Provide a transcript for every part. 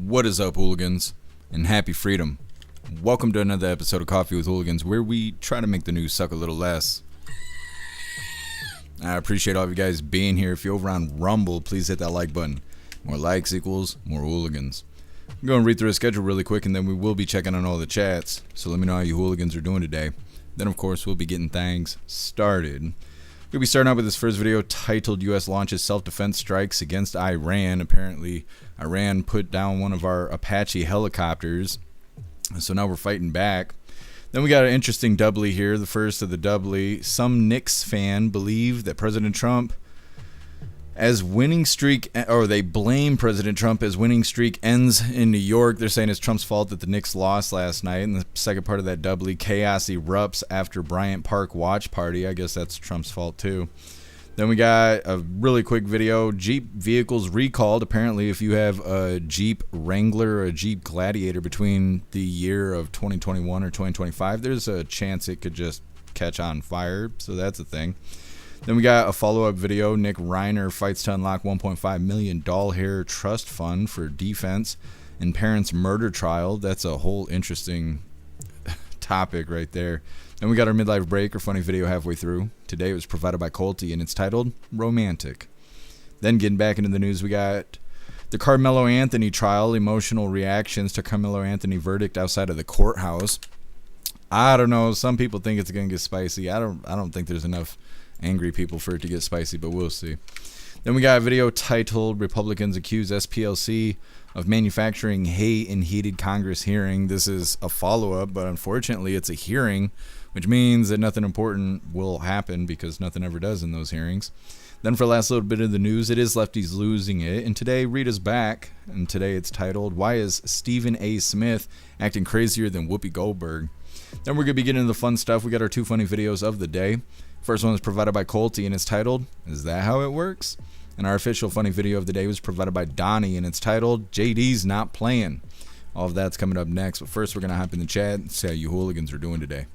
What is up, hooligans, and happy freedom. Welcome to another episode of Coffee with Hooligans, where we try to make the news suck a little less. I appreciate all of you guys being here. If you're over on Rumble, please hit that like button. More likes equals more hooligans. I'm going to read through the schedule really quick, and then we will be checking on all the chats. So let me know how you hooligans are doing today. Then, of course, we'll be getting things started. We'll be starting out with this first video titled U.S. launches self-defense strikes against Iran. Apparently, Iran put down one of our Apache helicopters. So now we're fighting back. Then we got an interesting doubly here, the first of the doubly. Some Knicks fan believe that President Trump as winning streak, or they blame President Trump as winning streak ends in New York. They're saying it's Trump's fault that the Knicks lost last night. And the second part of that doubly, chaos erupts after Bryant Park watch party. I guess that's Trump's fault too. Then we got a really quick video. Jeep vehicles recalled. Apparently, if you have a Jeep Wrangler or a Jeep Gladiator between the year of 2021 or 2025, there's a chance it could just catch on fire. So that's a thing. Then we got a follow-up video. Nick Reiner fights to unlock $1.5 million doll hair trust fund for defense and parents' murder trial. That's a whole interesting topic right there. Then we got our midlife break or funny video halfway through. Today it was provided by Colty, and it's titled Romantic. Then getting back into the news, we got the Karmelo Anthony trial, emotional reactions to Karmelo Anthony verdict outside of the courthouse. I don't know. Some people think it's going to get spicy. I don't think there's enough angry people for it to get spicy, but we'll see. Then we got a video titled Republicans Accuse SPLC of Manufacturing Hate in Heated Congress Hearing. This is a follow-up, but unfortunately it's a hearing, which means that nothing important will happen because nothing ever does in those hearings. Then for the last little bit of the news, it is lefties losing it, and today Rita's back, and today it's titled Why is Stephen A. Smith acting crazier than Whoopi Goldberg? Then we're going to be getting into the fun stuff. We got our two funny videos of the day. First one is provided by Colty, and it's titled, Is That How It Works? And our official funny video of the day was provided by Donnie, and it's titled, JD's Not Playing. All of that's coming up next, but first we're going to hop in the chat and see how you hooligans are doing today.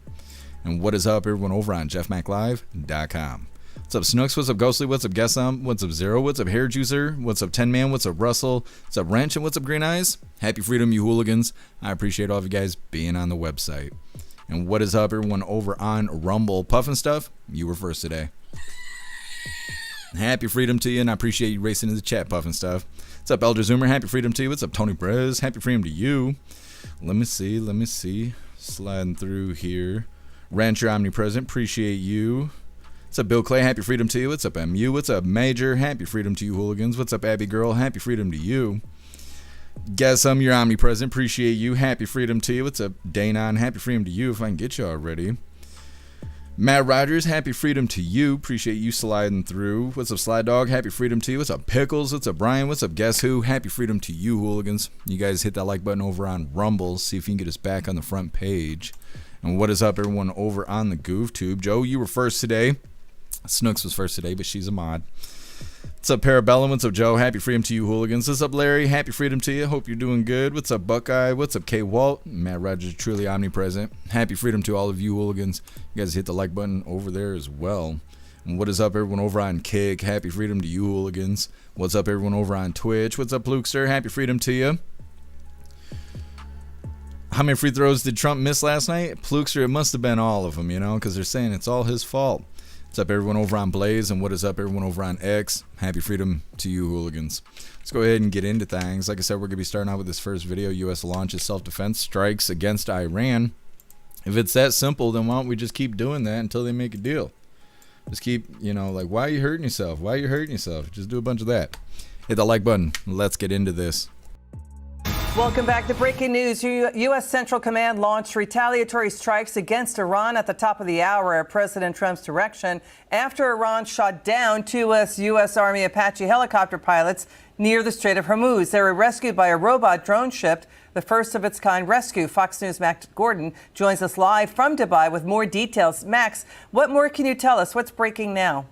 And what is up, everyone over on jeffmaclive.com. What's up, Snooks? What's up, Ghostly? What's up, Guessum? What's up, Zero? What's up, Hair Juicer? What's up, 10 Man? What's up, Russell? What's up, Wrench? And what's up, Green Eyes? Happy freedom, you hooligans. I appreciate all of you guys being on the website. And what is up, everyone over on Rumble? Puffin' Stuff, you were first today. Happy freedom to you, and I appreciate you racing in the chat, Puffin' Stuff. What's up, Elder Zoomer? Happy freedom to you. What's up, Tony Brez? Happy freedom to you. Let me see. Sliding through here. Rancher Omnipresent, appreciate you. What's up, Bill Clay? Happy freedom to you. What's up, MU? What's up, Major? Happy freedom to you, hooligans. What's up, Abby Girl? Happy freedom to you. Guess you're omnipresent. Appreciate you. Happy freedom to you. What's up, Danon? Happy freedom to you if I can get you already. Matt Rogers, happy freedom to you. Appreciate you sliding through. What's up, Sly Dog? Happy freedom to you. What's up, Pickles? What's up, Brian? What's up, Guess Who? Happy freedom to you, hooligans. You guys hit that like button over on Rumble. See if you can get us back on the front page. And what is up, everyone over on the Goof Tube? Joe, you were first today. Snooks was first today, but she's a mod. What's up, Parabellum? What's up, Joe? Happy freedom to you, hooligans. What's up, Larry? Happy freedom to you. Hope you're doing good. What's up, Buckeye? What's up, K. Walt? Matt Rogers, truly omnipresent. Happy freedom to all of you, hooligans. You guys hit the like button over there as well. And what is up, everyone over on Kick? Happy freedom to you, hooligans. What's up, everyone over on Twitch? What's up, Lukester? Happy freedom to you. How many free throws did Trump miss last night? Plukester, it must have been all of them, because they're saying it's all his fault. What's up, everyone over on Blaze, and what is up, everyone over on X? Happy freedom to you, hooligans. Let's go ahead and get into things. Like I said, we're going to be starting out with this first video. U.S. launches self-defense strikes against Iran. If it's that simple, then why don't we just keep doing that until they make a deal? Just keep, like, why are you hurting yourself? Why are you hurting yourself? Just do a bunch of that. Hit the like button. Let's get into this. Welcome back to breaking news. U.S. Central Command launched retaliatory strikes against Iran at the top of the hour at President Trump's direction after Iran shot down two U.S. Army Apache helicopter pilots near the Strait of Hormuz. They were rescued by a robot drone ship, the first of its kind rescue. Fox News' Max Gordon joins us live from Dubai with more details. Max, what more can you tell us? What's breaking now?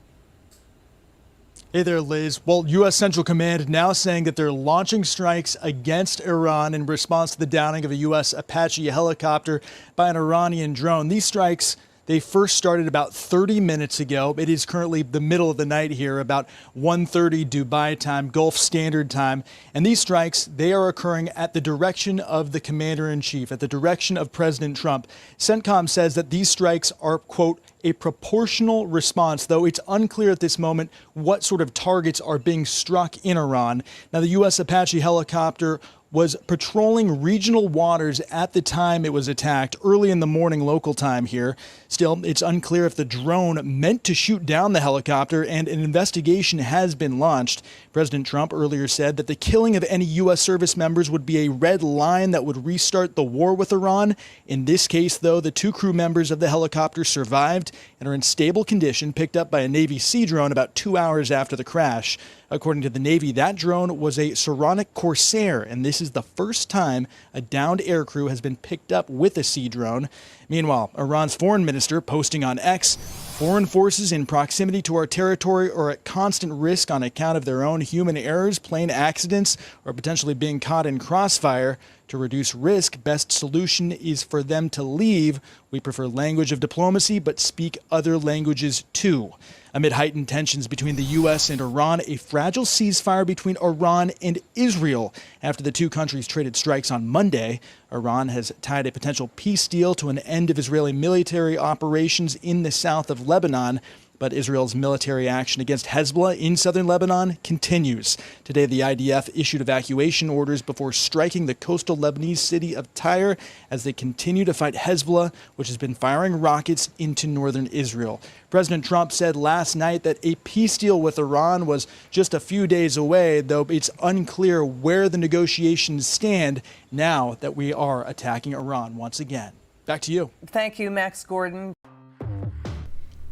Hey there, Liz. Well, U.S. Central Command now saying that they're launching strikes against Iran in response to the downing of a U.S. Apache helicopter by an Iranian drone. These strikes, They first started about 30 minutes ago. It is currently the middle of the night here, about 1:30 Dubai time, Gulf Standard Time. And these strikes, they are occurring at the direction of the commander-in-chief, at the direction of President Trump. CENTCOM says that these strikes are, quote, a proportional response, though it's unclear at this moment what sort of targets are being struck in Iran. Now, the U.S. Apache helicopter was patrolling regional waters at the time it was attacked, early in the morning local time here. Still, it's unclear if the drone meant to shoot down the helicopter, and an investigation has been launched. President Trump earlier said that the killing of any U.S. service members would be a red line that would restart the war with Iran. In this case, though, the 2 crew members of the helicopter survived and are in stable condition, picked up by a Navy Sea drone about 2 hours after the crash. According to the Navy, that drone was a Saronic Corsair, and this is the first time a downed aircrew has been picked up with a Sea drone. Meanwhile, Iran's foreign minister posting on X, foreign forces in proximity to our territory are at constant risk on account of their own human errors, plane accidents, or potentially being caught in crossfire. To reduce risk, best solution is for them to leave. We prefer language of diplomacy, but speak other languages too. Amid heightened tensions between the U.S. and Iran, a fragile ceasefire between Iran and Israel after the 2 countries traded strikes on Monday. Iran has tied a potential peace deal to an end of Israeli military operations in the south of Lebanon. But Israel's military action against Hezbollah in southern Lebanon continues. Today, the IDF issued evacuation orders before striking the coastal Lebanese city of Tyre as they continue to fight Hezbollah, which has been firing rockets into northern Israel. President Trump said last night that a peace deal with Iran was just a few days away, though it's unclear where the negotiations stand now that we are attacking Iran once again. Back to you. Thank you, Max Gordon.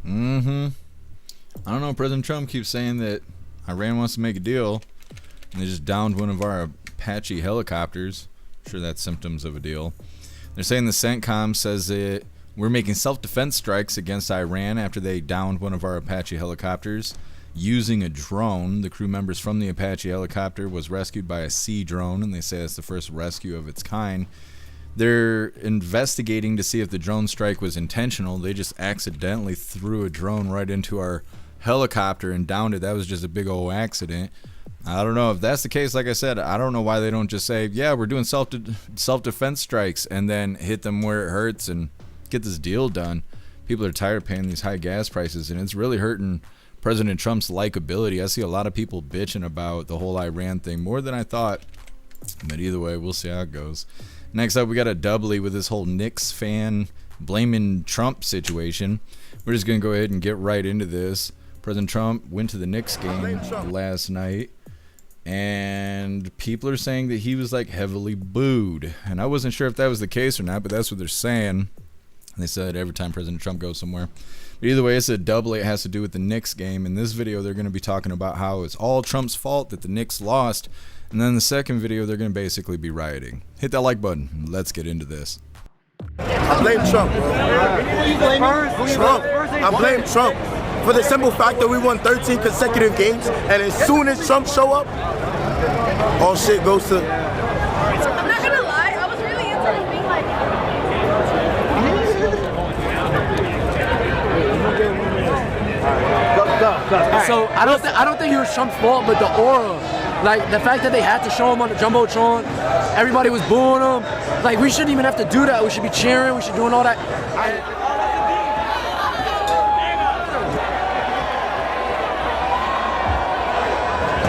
I don't know. President Trump keeps saying that Iran wants to make a deal, and they just downed one of our Apache helicopters. I'm sure that's symptoms of a deal. They're saying the CENTCOM says that we're making self-defense strikes against Iran after they downed one of our Apache helicopters using a drone. The crew members from the Apache helicopter was rescued by a Sea drone, and they say it's the first rescue of its kind. They're investigating to see if the drone strike was intentional. They just accidentally threw a drone right into our helicopter and downed it. That was just a big old accident. I don't know if that's the case. Like I said, I don't know why they don't just say, yeah, we're doing self-defense strikes, and then hit them where it hurts and get this deal done. People are tired of paying these high gas prices, and it's really hurting President Trump's likability. I see a lot of people bitching about the whole Iran thing more than I thought. But either way, we'll see how it goes. Next up, we got a doubly with this whole Knicks fan blaming Trump situation. We're just going to go ahead and get right into this. President Trump went to the Knicks game last night, and people are saying that he was like heavily booed. And I wasn't sure if that was the case or not, but that's what they're saying. They said every time President Trump goes somewhere. But either way, it's a doubly. It has to do with the Knicks game. In this video, they're going to be talking about how it's all Trump's fault that the Knicks lost. And then the second video, they're going to basically be rioting. Hit that like button. Let's get into this. I blame Trump, bro. Trump. I blame Trump for the simple fact that we won 13 consecutive games, and as soon as Trump show up, all shit goes to... I'm not gonna lie, I was really into him being like... So I don't think it was Trump's fault, but the aura, like the fact that they had to show him on the jumbotron, everybody was booing him. Like we shouldn't even have to do that. We should be cheering. We should be doing all that.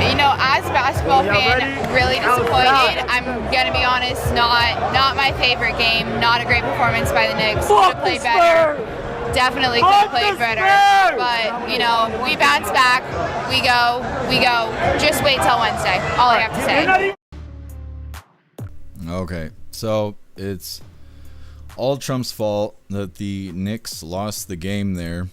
You know, as a basketball fan, really disappointed. I'm gonna be honest, not my favorite game. Not a great performance by the Knicks. Could have played better. Definitely could have played better. But you know, we bounce back. We go. Just wait till Wednesday. All I have to say. Okay, so it's all Trump's fault that the Knicks lost the game there.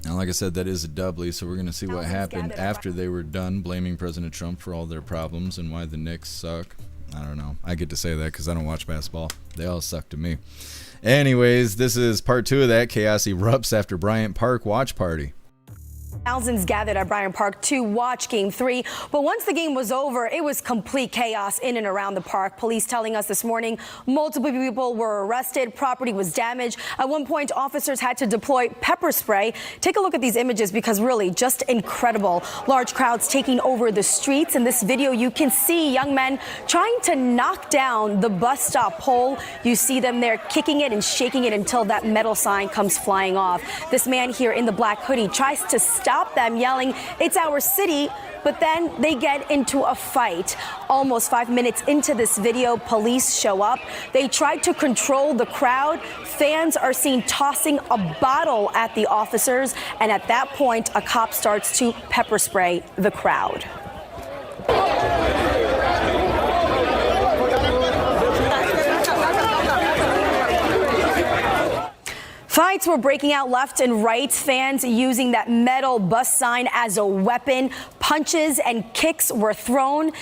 And like I said, that is a doubly, so we're going to see what happened after they were done blaming President Trump for all their problems and why the Knicks suck. I don't know. I get to say that because I don't watch basketball. They all suck to me. Anyways, this is part 2 of that. Chaos erupts after Bryant Park watch party. Thousands gathered at Bryant Park to watch Game 3. But once the game was over, it was complete chaos in and around the park. Police telling us this morning multiple people were arrested. Property was damaged. At one point, officers had to deploy pepper spray. Take a look at these images because really just incredible. Large crowds taking over the streets. In this video, you can see young men trying to knock down the bus stop pole. You see them there kicking it and shaking it until that metal sign comes flying off. This man here in the black hoodie tries to stop them, yelling, "It's our city," but then they get into a fight. Almost 5 minutes into this video, police show up. They tried to control the crowd. Fans are seen tossing a bottle at the officers, and at that point, a cop starts to pepper spray the crowd. Fights were breaking out left and right, fans using that metal bus sign as a weapon. Punches and kicks were thrown.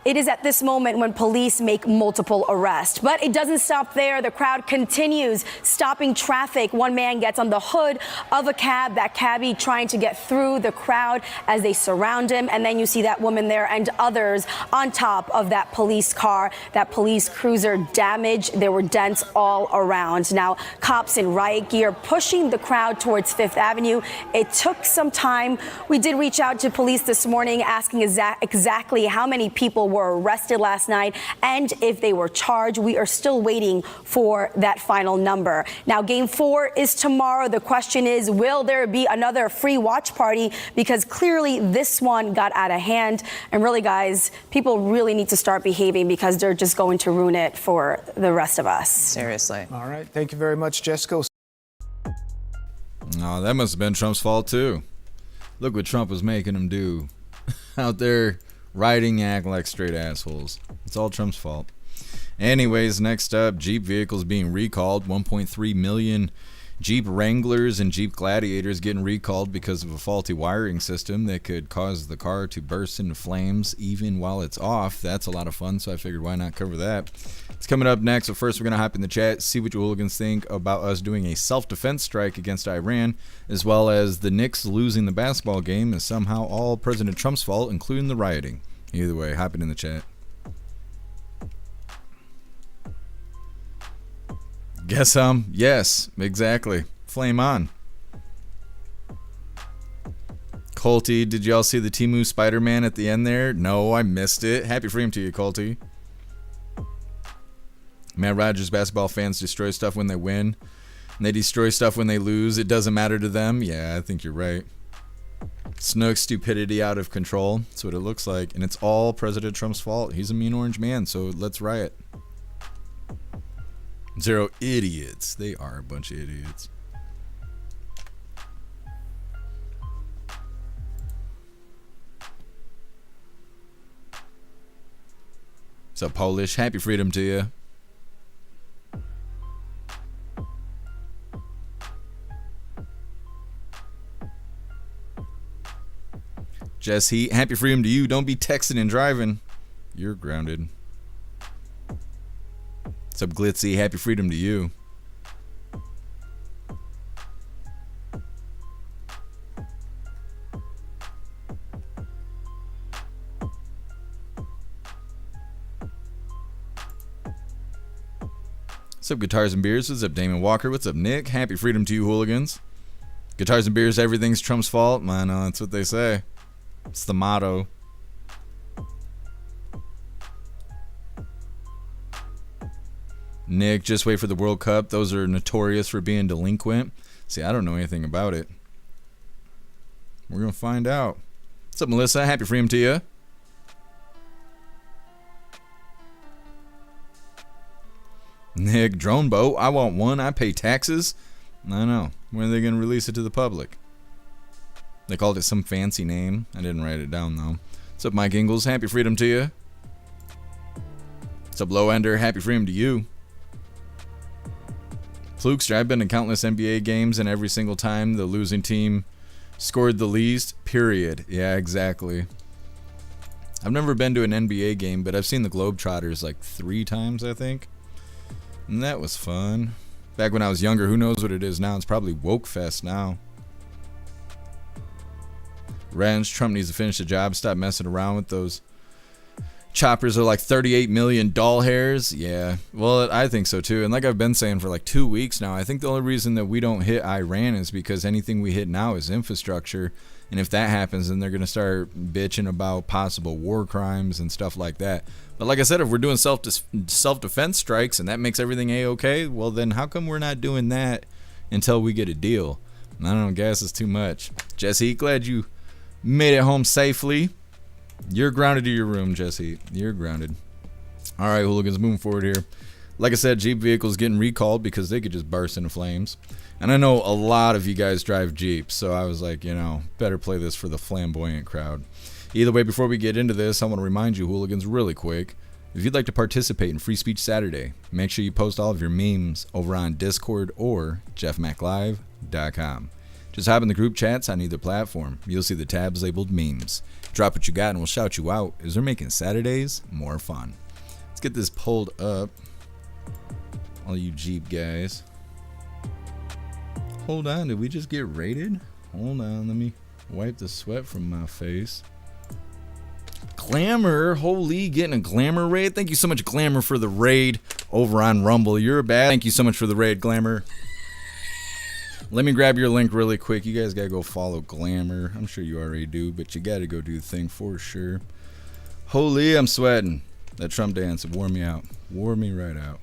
It is at this moment when police make multiple arrests. But it doesn't stop there. The crowd continues stopping traffic. One man gets on the hood of a cab, that cabbie trying to get through the crowd as they surround him. And then you see that woman there and others on top of that police car, that police cruiser damaged. There were dents all around. Now, cops in riot gear pushing the crowd towards Fifth Avenue. It took some time. We did reach out to police this morning asking exactly how many people were arrested last night and if they were charged. We are still waiting for that final number. Now, Game 4 is tomorrow. The question is, will there be another free watch party? Because clearly this one got out of hand. And really, guys, people really need to start behaving because they're just going to ruin it for the rest of us. Seriously. All right. Thank you very much, Jessica. Oh, that must have been Trump's fault, too. Look what Trump was making him do out there. Riding act like straight assholes. It's all Trump's fault. Anyways, next up, Jeep vehicles being recalled. 1.3 million Jeep Wranglers and Jeep Gladiators getting recalled because of a faulty wiring system that could cause the car to burst into flames even while it's off. That's a lot of fun, so I figured why not cover that. It's coming up next, but first we're going to hop in the chat, see what you hooligans think about us doing a self-defense strike against Iran, as well as the Knicks losing the basketball game is somehow all President Trump's fault, including the rioting. Either way, hop in the chat. Guess yes, exactly. Flame on. Colty, did y'all see the Temu Spider-Man at the end there? No, I missed it. Happy freedom to you, Colty. Matt Rogers, basketball fans destroy stuff when they win, and they destroy stuff when they lose. It doesn't matter to them. Yeah, I think you're right. Snook's stupidity out of control. That's what it looks like. And it's all President Trump's fault. He's a mean orange man, so let's riot. Zero idiots. They are a bunch of idiots. What's up, Polish? Happy freedom to you. Jess Heat, happy freedom to you. Don't be texting and driving. You're grounded. What's up, Glitzy? Happy freedom to you. What's up, Guitars and Beers? What's up, Damon Walker? What's up, Nick? Happy freedom to you, hooligans. Guitars and Beers, everything's Trump's fault. I know, that's what they say. It's the motto. Nick, just wait for the World Cup. Those are notorious for being delinquent. See, I don't know anything about it. We're going to find out. What's up, Melissa? Happy freedom to you. Nick, drone boat. I want one. I pay taxes. I know. When are they going to release it to the public? They called it some fancy name. I didn't write it down, though. What's up, Mike Ingles? Happy freedom to you. What's up, Low Ender? Happy freedom to you. Flukester, I've been to countless NBA games, and every single time the losing team scored the least, period. Yeah, exactly. I've never been to an NBA game, but I've seen the Globetrotters like 3 times, I think. And that was fun. Back when I was younger, who knows what it is now? It's probably Woke Fest now. Wrench, Trump needs to finish the job. Stop messing around with those choppers. Are like 38 million doll hairs. Yeah, well, I think so too. And like I've been saying for like 2 weeks now, I think the only reason that we don't hit Iran is because anything we hit now is infrastructure. And if that happens, then they're going to start bitching about possible war crimes and stuff like that. But like I said, if we're doing self-defense strikes and that makes everything A-okay, well then how come we're not doing that until we get a deal? I don't know, gas is too much. Jesse, glad you made it home safely. You're grounded to your room, Jesse. You're grounded. All right, hooligans, moving forward here. Like I said, Jeep vehicles getting recalled because they could just burst into flames. And I know a lot of you guys drive Jeeps, so I was like, you know, better play this for the flamboyant crowd. Either way, before we get into this, I want to remind you, hooligans, really quick, if you'd like to participate in Free Speech Saturday, make sure you post all of your memes over on Discord or jeffmaclive.com. Just hop in the group chats on either platform. You'll see the tabs labeled memes. Drop what you got and we'll shout you out as they're making Saturdays more fun. Let's get this pulled up. All you Jeep guys. Hold on, did we just get raided? Hold on, let me wipe the sweat from my face. Glamour, holy, getting a Glamour raid. Thank you so much, Glamour, for the raid over on Rumble. You're a bad. Thank you so much for the raid, Glamour. Let me grab your link really quick. You guys gotta go follow Glamour. I'm sure you already do, but you gotta go do the thing for sure. Holy, I'm sweating. That Trump dance wore me out. Wore me right out.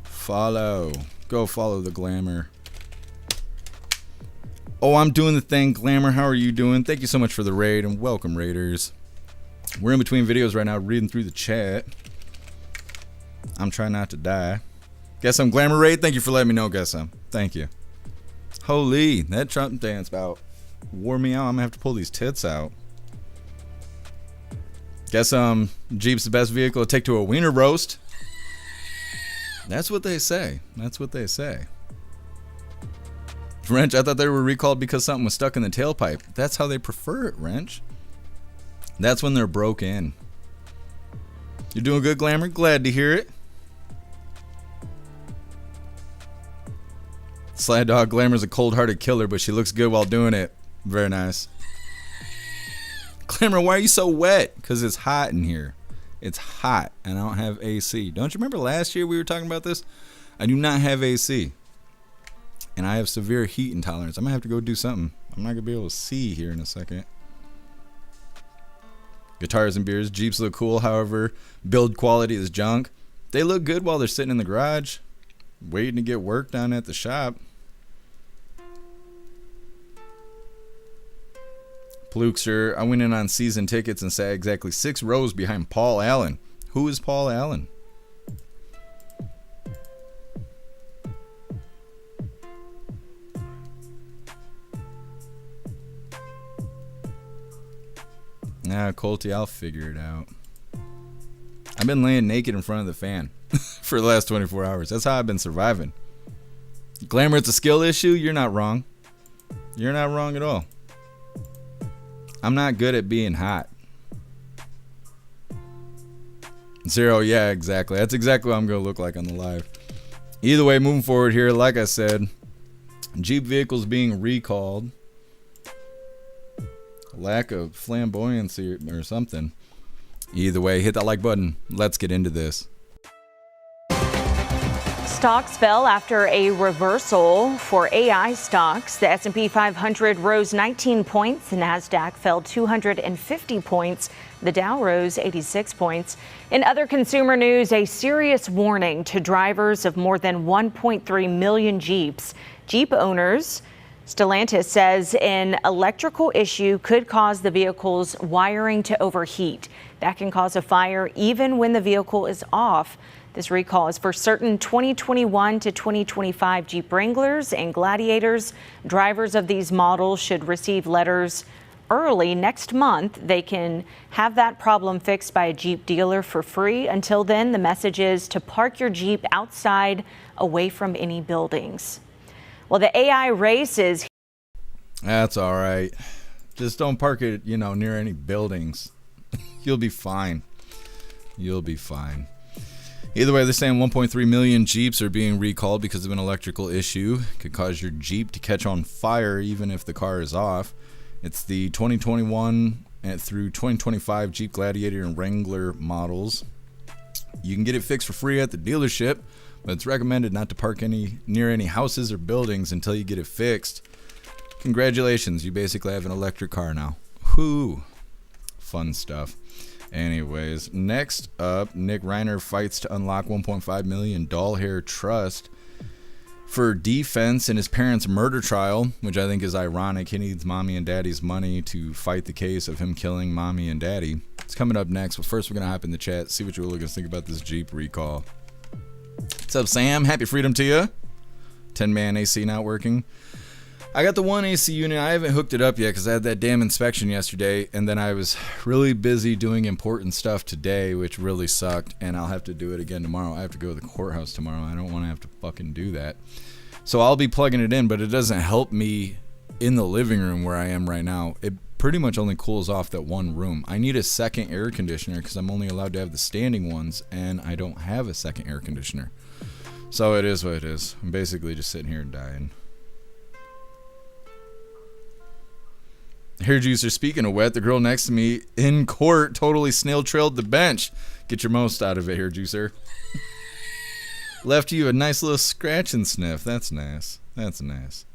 Follow. Go follow the Glamour. Oh, I'm doing the thing, Glamour. How are you doing? Thank you so much for the raid and welcome, raiders. We're in between videos right now, reading through the chat. I'm trying not to die. Guess I'm Glamour raid. Thank you for letting me know, guess I'm. Thank you. Holy, that Trump dance about wore me out. I'm gonna have to pull these tits out. Guess Jeep's the best vehicle to take to a wiener roast. That's what they say. That's what they say. Wrench, I thought they were recalled because something was stuck in the tailpipe. That's how they prefer it, Wrench. That's when they're broke in. You're doing good, Glamour. Glad to hear it. Slide Dog, Glamour's a cold-hearted killer, but she looks good while doing it. Very nice. Glamour, why are you so wet? Because it's hot in here. It's hot, and I don't have AC. Don't you remember last year we were talking about this? I do not have AC. And I have severe heat intolerance. I'm going to have to go do something. I'm not going to be able to see here in a second. Guitars and beers. Jeeps look cool, however, build quality is junk. They look good while they're sitting in the garage, waiting to get work done at the shop. Plukester, I went in on season tickets and sat exactly 6 rows behind Paul Allen. Who is Paul Allen? Nah, Colty, I'll figure it out. I've been laying naked in front of the fan for the last 24 hours. That's how I've been surviving. Glamour, it's a skill issue. You're not wrong. You're not wrong at all. I'm not good at being hot. Zero, yeah, exactly. That's exactly what I'm going to look like on the live. Either way, moving forward here, like I said, Jeep vehicles being recalled. Lack of flamboyancy or something. Either way, hit that like button. Let's get into this. Stocks fell after a reversal for AI stocks. The S&P 500 rose 19 points. The Nasdaq fell 250 points. The Dow rose 86 points. In other consumer news, a serious warning to drivers of more than 1.3 million Jeeps. Jeep owners, Stellantis says an electrical issue could cause the vehicle's wiring to overheat. That can cause a fire even when the vehicle is off. This recall is for certain 2021 to 2025 Jeep Wranglers and Gladiators. Drivers of these models should receive letters early next month. They can have that problem fixed by a Jeep dealer for free. Until then, the message is to park your Jeep outside, away from any buildings. Well, the AI race is... That's all right. Just don't park it, near any buildings. You'll be fine. You'll be fine. Either way, they're saying 1.3 million Jeeps are being recalled because of an electrical issue. Could cause your Jeep to catch on fire even if the car is off. It's the 2021 through 2025 Jeep Gladiator and Wrangler models. You can get it fixed for free at the dealership, but it's recommended not to park near any houses or buildings until you get it fixed. Congratulations, you basically have an electric car now. Whoo! Fun stuff. Anyways, next up, Nick Reiner fights to unlock $1.5 million doll hair trust for defense in his parents' murder trial, which I think is ironic. He needs mommy and daddy's money to fight the case of him killing mommy and daddy. It's coming up next, but first we're going to hop in the chat, see what you guys think about this Jeep recall. What's up, Sam? Happy freedom to you. 10-man AC not working. I got the one AC unit. I haven't hooked it up yet because I had that damn inspection yesterday, and then I was really busy doing important stuff today, which really sucked, and I'll have to do it again tomorrow. I have to go to the courthouse tomorrow. I don't want to have to fucking do that. So I'll be plugging it in, but it doesn't help me in the living room where I am right now. It pretty much only cools off that one room. I need a second air conditioner because I'm only allowed to have the standing ones, and I don't have a second air conditioner. So it is what it is. I'm basically just sitting here and dying. Hair juicer, speaking of wet, the girl next to me in court totally snail trailed the bench. Get your most out of it, hair juicer. Left you a nice little scratch and sniff. That's nice. That's nice.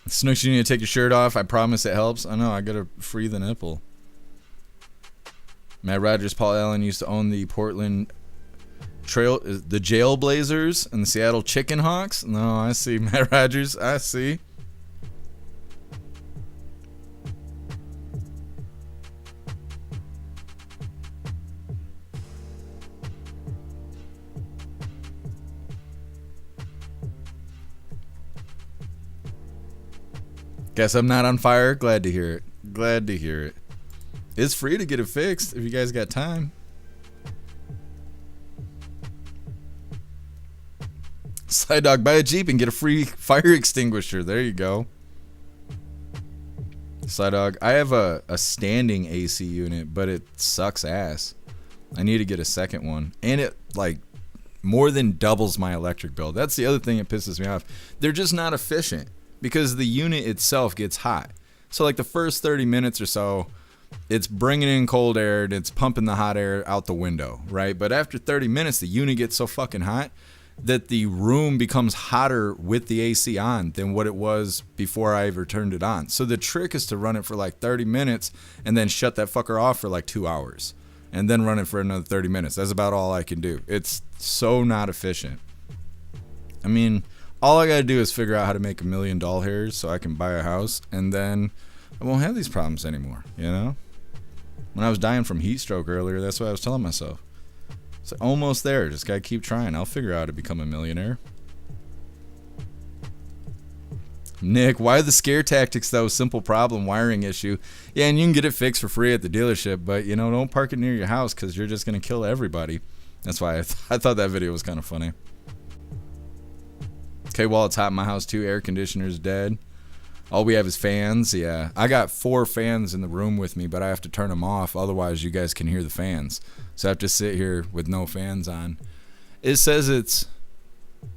Snooks, you need to take your shirt off. I promise it helps. I know, I gotta free the nipple. Matt Rogers, Paul Allen used to own the Portland the Jailblazers and the Seattle Chicken Hawks. No, I see, Matt Rogers. I see. Guess I'm not on fire. Glad to hear it. Glad to hear it. It's free to get it fixed if you guys got time. Slide Dog, buy a Jeep and get a free fire extinguisher. There you go. Slide Dog, I have a standing AC unit, but it sucks ass. I need to get a second one. And it, like, more than doubles my electric bill. That's the other thing that pisses me off. They're just not efficient because the unit itself gets hot. So, like, the first 30 minutes or so, it's bringing in cold air and it's pumping the hot air out the window, right? But after 30 minutes, the unit gets so fucking hot that the room becomes hotter with the AC on than what it was before I ever turned it on. So the trick is to run it for like 30 minutes and then shut that fucker off for like 2 hours and then run it for another 30 minutes. That's about all I can do. It's so not efficient. I mean, all I gotta do is figure out how to make $1 million doll hairs so I can buy a house, and then I won't have these problems anymore, you know? When I was dying from heat stroke earlier, that's what I was telling myself. It's almost there. Just gotta keep trying. I'll figure out how to become a millionaire. Nick, why the scare tactics though? Simple problem, wiring issue. Yeah, and you can get it fixed for free at the dealership, but you know, don't park it near your house because you're just gonna kill everybody. That's why I thought that video was kind of funny. Okay, well, it's hot in my house too. Air conditioner's dead. All we have is fans. Yeah, I got 4 fans in the room with me, but I have to turn them off. Otherwise, you guys can hear the fans. So I have to sit here with no fans on. It says it's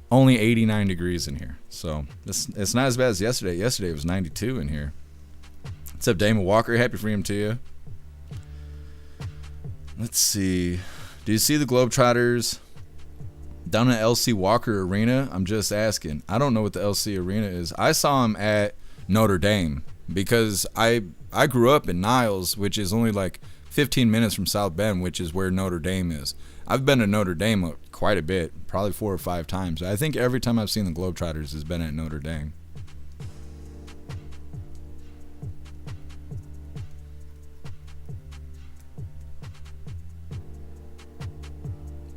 only 89 degrees in here. So it's not as bad as yesterday. Yesterday it was 92 in here. What's up, Damon Walker? Happy freedom to you. Let's see. Do you see the Globetrotters down at LC Walker Arena? I'm just asking. I don't know what the LC Arena is. I saw them at Notre Dame because I grew up in Niles, which is only like 15 minutes from South Bend, which is where Notre Dame is. I've been to Notre Dame quite a bit, probably 4 or 5 times. I think every time I've seen the Globetrotters has been at Notre Dame.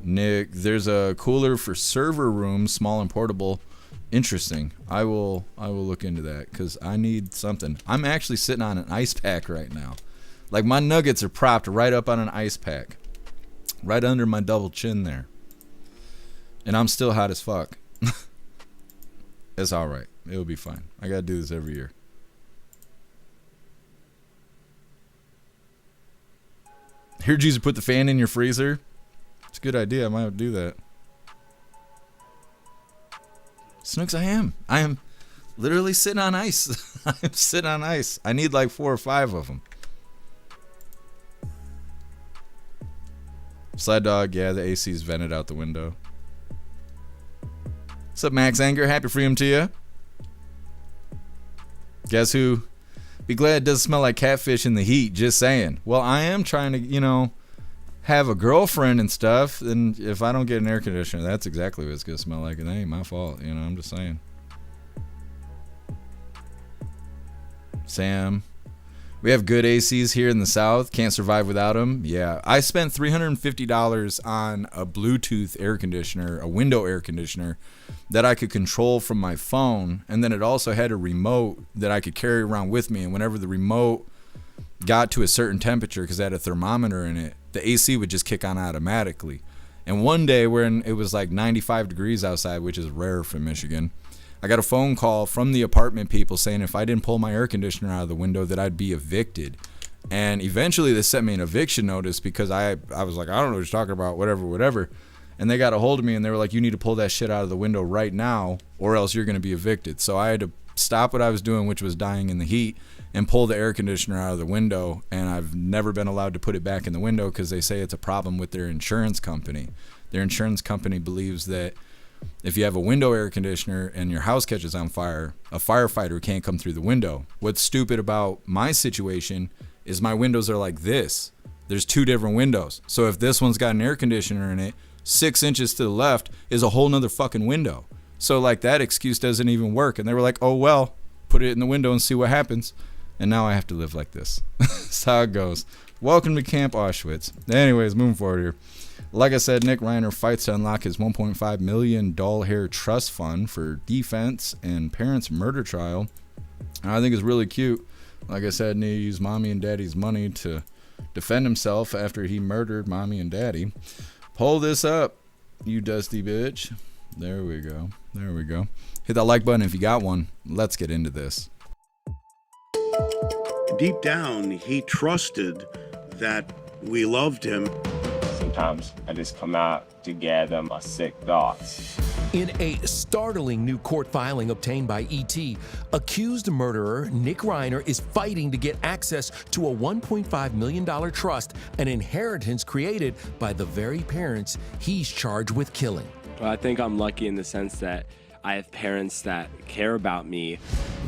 Nick, there's a cooler for server rooms, small and portable. Interesting. I will look into that because I need something. I'm actually sitting on an ice pack right now. Like, my nuggets are propped right up on an ice pack. Right under my double chin there. And I'm still hot as fuck. It's alright. It'll be fine. I gotta do this every year. Here, Jesus, put the fan in your freezer. It's a good idea. I might do that. Snooks, I am. I am literally sitting on ice. I'm sitting on ice. I need like 4 or 5 of them. Sled Dog, yeah, the AC's vented out the window. What's up, Max Anger? Happy freedom to you. Guess who? Be glad it doesn't smell like catfish in the heat. Just saying. Well, I am trying to, have a girlfriend and stuff. And if I don't get an air conditioner, that's exactly what it's going to smell like. And that ain't my fault. I'm just saying. Sam. We have good ACs here in the South. Can't survive without them. Yeah. I spent $350 on a Bluetooth air conditioner, a window air conditioner, that I could control from my phone. And then it also had a remote that I could carry around with me. And whenever the remote got to a certain temperature, because it had a thermometer in it, the AC would just kick on automatically. And one day when it was like 95 degrees outside, which is rare for Michigan, I got a phone call from the apartment people saying if I didn't pull my air conditioner out of the window that I'd be evicted. And eventually they sent me an eviction notice because I was like, I don't know what you're talking about, whatever. And they got a hold of me and they were like, you need to pull that shit out of the window right now or else you're going to be evicted. So I had to stop what I was doing, which was dying in the heat, and pull the air conditioner out of the window. And I've never been allowed to put it back in the window because they say it's a problem with their insurance company. Their insurance company believes that if you have a window air conditioner and your house catches on fire, a firefighter can't come through the window. What's stupid about my situation is my windows are like this. There's 2 different windows. So if this one's got an air conditioner in it, 6 inches to the left is a whole nother fucking window. So like that excuse doesn't even work. And they were like, oh, well, put it in the window and see what happens. And now I have to live like this. That's how it goes. Welcome to Camp Auschwitz. Anyways, moving forward here. Like I said, Nick Reiner fights to unlock his $1.5 million doll hair trust fund for defense and parents' murder trial. And I think it's really cute. Like I said, he used mommy and daddy's money to defend himself after he murdered mommy and daddy. Pull this up, you dusty bitch. There we go. Hit that like button if you got one. Let's get into this. Deep down, he trusted that we loved him. Sometimes I just come out to gather my sick thoughts. In a startling new court filing obtained by ET, accused murderer Nick Reiner is fighting to get access to a $1.5 million trust, an inheritance created by the very parents he's charged with killing. Well, I think I'm lucky in the sense that I have parents that care about me.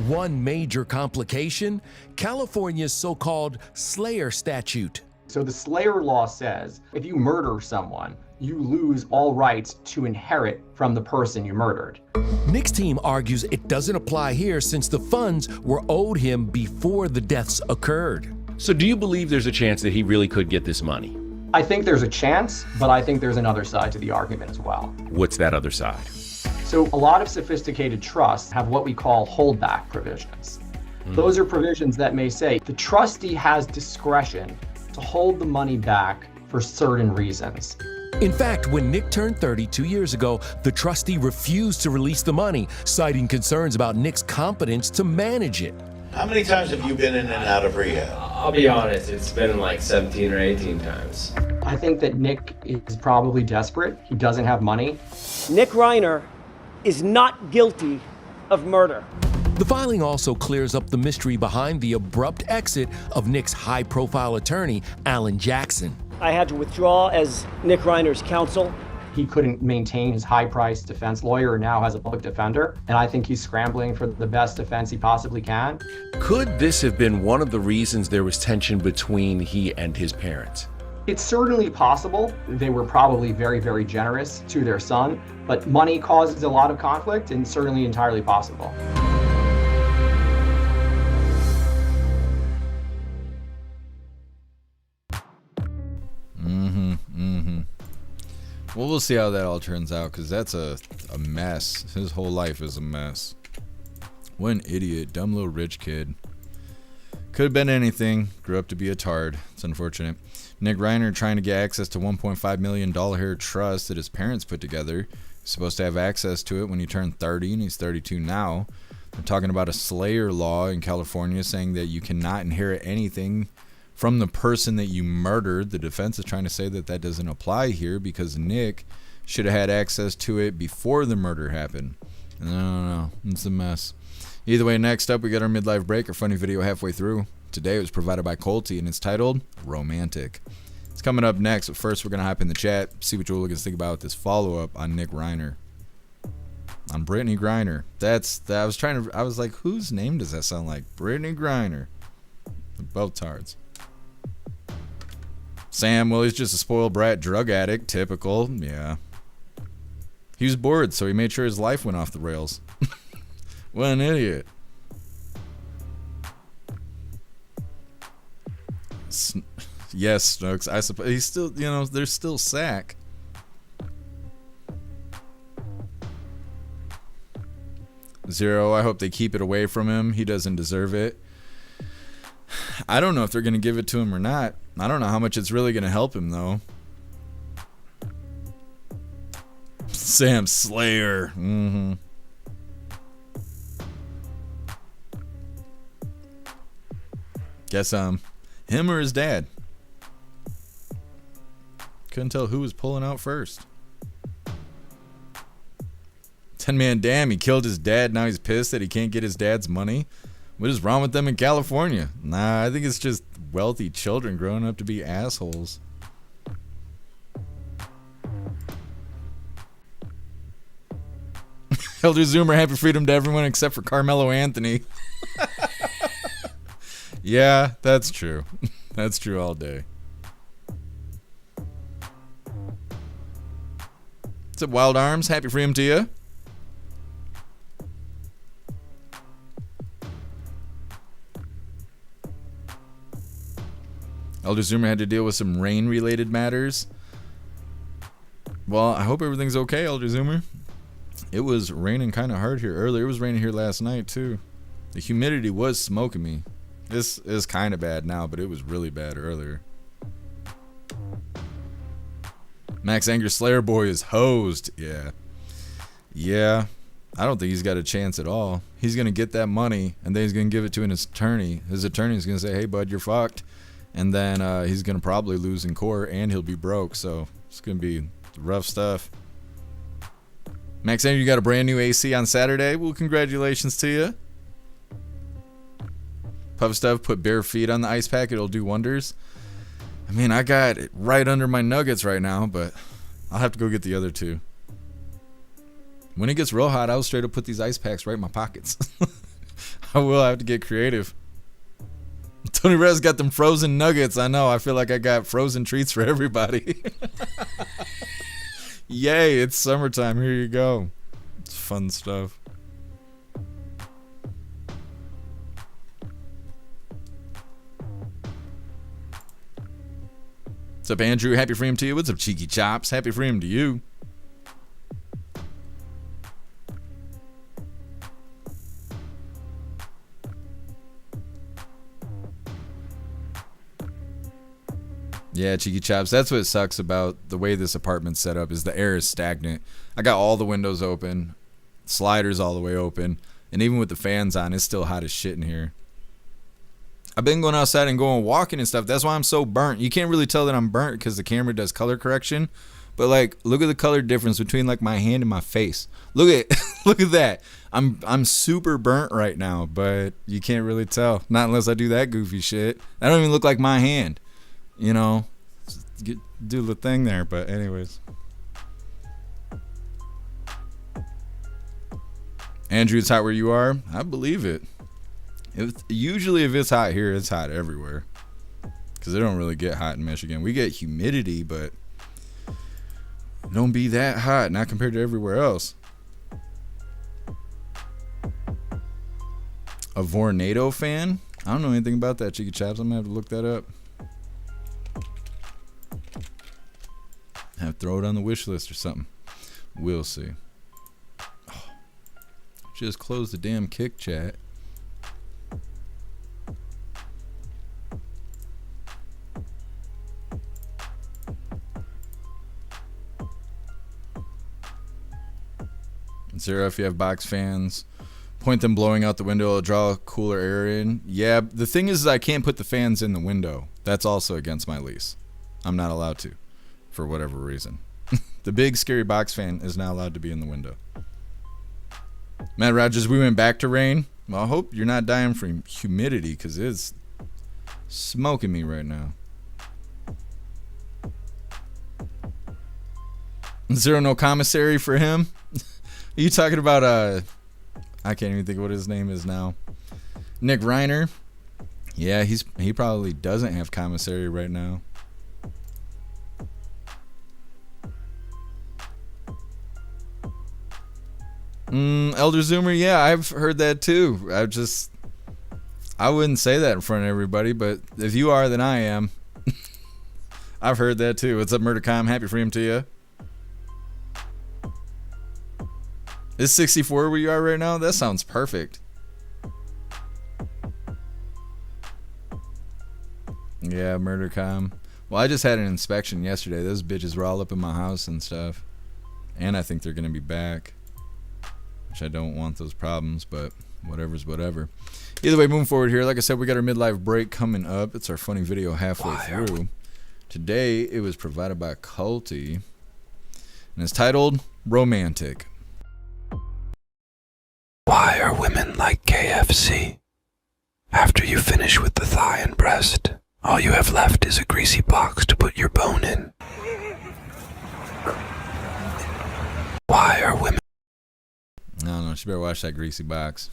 One major complication, California's so-called Slayer statute. So the Slayer law says if you murder someone, you lose all rights to inherit from the person you murdered. Nick's team argues it doesn't apply here since the funds were owed him before the deaths occurred. So do you believe there's a chance that he really could get this money? I think there's a chance, but I think there's another side to the argument as well. What's that other side? So a lot of sophisticated trusts have what we call holdback provisions. Those are provisions that may say the trustee has discretion to hold the money back for certain reasons. In fact, when Nick turned 30 2 years ago, the trustee refused to release the money, citing concerns about Nick's competence to manage it. How many times have you been in and out of rehab? I'll be honest, it's been like 17 or 18 times. I think that Nick is probably desperate. He doesn't have money. Nick Reiner is not guilty of murder. The filing also clears up the mystery behind the abrupt exit of Nick's high-profile attorney, Alan Jackson. I had to withdraw as Nick Reiner's counsel. He couldn't maintain his high-priced defense lawyer and now has a public defender. And I think he's scrambling for the best defense he possibly can. Could this have been one of the reasons there was tension between he and his parents? It's certainly possible. They were probably very, very generous to their son, but money causes a lot of conflict and certainly entirely possible. Well, we'll see how that all turns out, because that's a mess. His whole life is a mess. What an idiot. Dumb little rich kid. Could have been anything. Grew up to be a tard. It's unfortunate. Nick Reiner trying to get access to $1.5 million hair trust that his parents put together. He's supposed to have access to it when he turned 30, and he's 32 now. They're talking about a Slayer law in California saying that you cannot inherit anything from the person that you murdered. The defense is trying to say that that doesn't apply here because Nick should have had access to it before the murder happened. No. It's a mess. Either way, next up, we got our midlife break, our funny video halfway through. Today it was provided by Colty, and it's titled Romantic. It's coming up next, but first we're going to hop in the chat, see what you hooligans think about this follow-up on Nick Reiner. On Brittany Griner. I was like, whose name does that sound like? Brittany Griner. They're both tards. Sam, well, he's just a spoiled brat drug addict. Typical. Yeah. He was bored, so he made sure his life went off the rails. What an idiot. Yes, Snooks. I suppose he's still, there's still Sack. Zero, I hope they keep it away from him. He doesn't deserve it. I don't know if they're going to give it to him or not. I don't know how much it's really going to help him, though. Sam Slayer. Guess him or his dad. Couldn't tell who was pulling out first. 10-man damn, he killed his dad. Now he's pissed that he can't get his dad's money. What is wrong with them in California? Nah, I think it's just wealthy children growing up to be assholes. Elder Zoomer, happy freedom to everyone except for Carmelo Anthony. Yeah, that's true. That's true all day. What's up, Wild Arms? Happy freedom to you. Elder Zoomer had to deal with some rain-related matters. Well, I hope everything's okay, Elder Zoomer. It was raining kind of hard here earlier. It was raining here last night, too. The humidity was smoking me. This is kind of bad now, but it was really bad earlier. Max Anger Slayer Boy is hosed. Yeah. I don't think he's got a chance at all. He's going to get that money, and then he's going to give it to his attorney. His attorney's going to say, hey, bud, you're fucked. And then he's going to probably lose in court, and he'll be broke. So it's going to be rough stuff. Max Anger, you got a brand new AC on Saturday. Well, congratulations to you. Puff Stuff, put bare feet on the ice pack. It'll do wonders. I mean, I got it right under my nuggets right now, but I'll have to go get the other two. When it gets real hot, I'll straight up put these ice packs right in my pockets. I will have to get creative. Tony Rez got them frozen nuggets. I know. I feel like I got frozen treats for everybody. Yay, it's summertime. Here you go. It's fun stuff. What's up, Andrew? Happy freedom to you. What's up, Cheeky Chops? Happy freedom to you. Yeah, Cheeky Chops. That's what sucks about the way this apartment's set up is the air is stagnant. I got all the windows open, sliders all the way open, and even with the fans on, it's still hot as shit in here. I've been going outside and going walking and stuff. That's why I'm so burnt. You can't really tell that I'm burnt because the camera does color correction. But like, look at the color difference between like my hand and my face. Look at that. I'm super burnt right now, but you can't really tell. Not unless I do that goofy shit. I don't even look like my hand. You know, do the thing there. But anyways. Andrew, it's hot where you are. I believe it. Usually if it's hot here, it's hot everywhere. Because it don't really get hot in Michigan. We get humidity, but it don't be that hot. Not compared to everywhere else. A Vornado fan? I don't know anything about that, Cheeky Chops. I'm going to have to look that up. Have to throw it on the wish list or something. We'll see. Oh, just close the damn kick chat. Zero, if you have box fans, point them blowing out the window, it'll draw cooler air in. Yeah, the thing is I can't put the fans in the window. That's also against my lease. I'm not allowed to, for whatever reason. The big scary box fan is not allowed to be in the window. Matt Rogers, we went back to rain. Well, I hope you're not dying from humidity because it's smoking me right now. Zero no commissary for him? Are you talking about, I can't even think of what his name is now. Nick Reiner? Yeah, he probably doesn't have commissary right now. Elder Zoomer, yeah, I've heard that too. I wouldn't say that in front of everybody, but if you are, then I am. I've heard that too. What's up, MurderCom? Happy Freedom to you. Is 64 where you are right now? That sounds perfect. Yeah, MurderCom. Well, I just had an inspection yesterday. Those bitches were all up in my house and stuff. And I think they're going to be back. Which I don't want those problems, but whatever's whatever. Either way, moving forward here. Like I said, we got our midlife break coming up. It's our funny video halfway through. Today, it was provided by Culty. And it's titled Romantic. Why are women like KFC? After you finish with the thigh and breast, all you have left is a greasy box to put your bone in. Why are women... I don't know, she better watch that greasy box.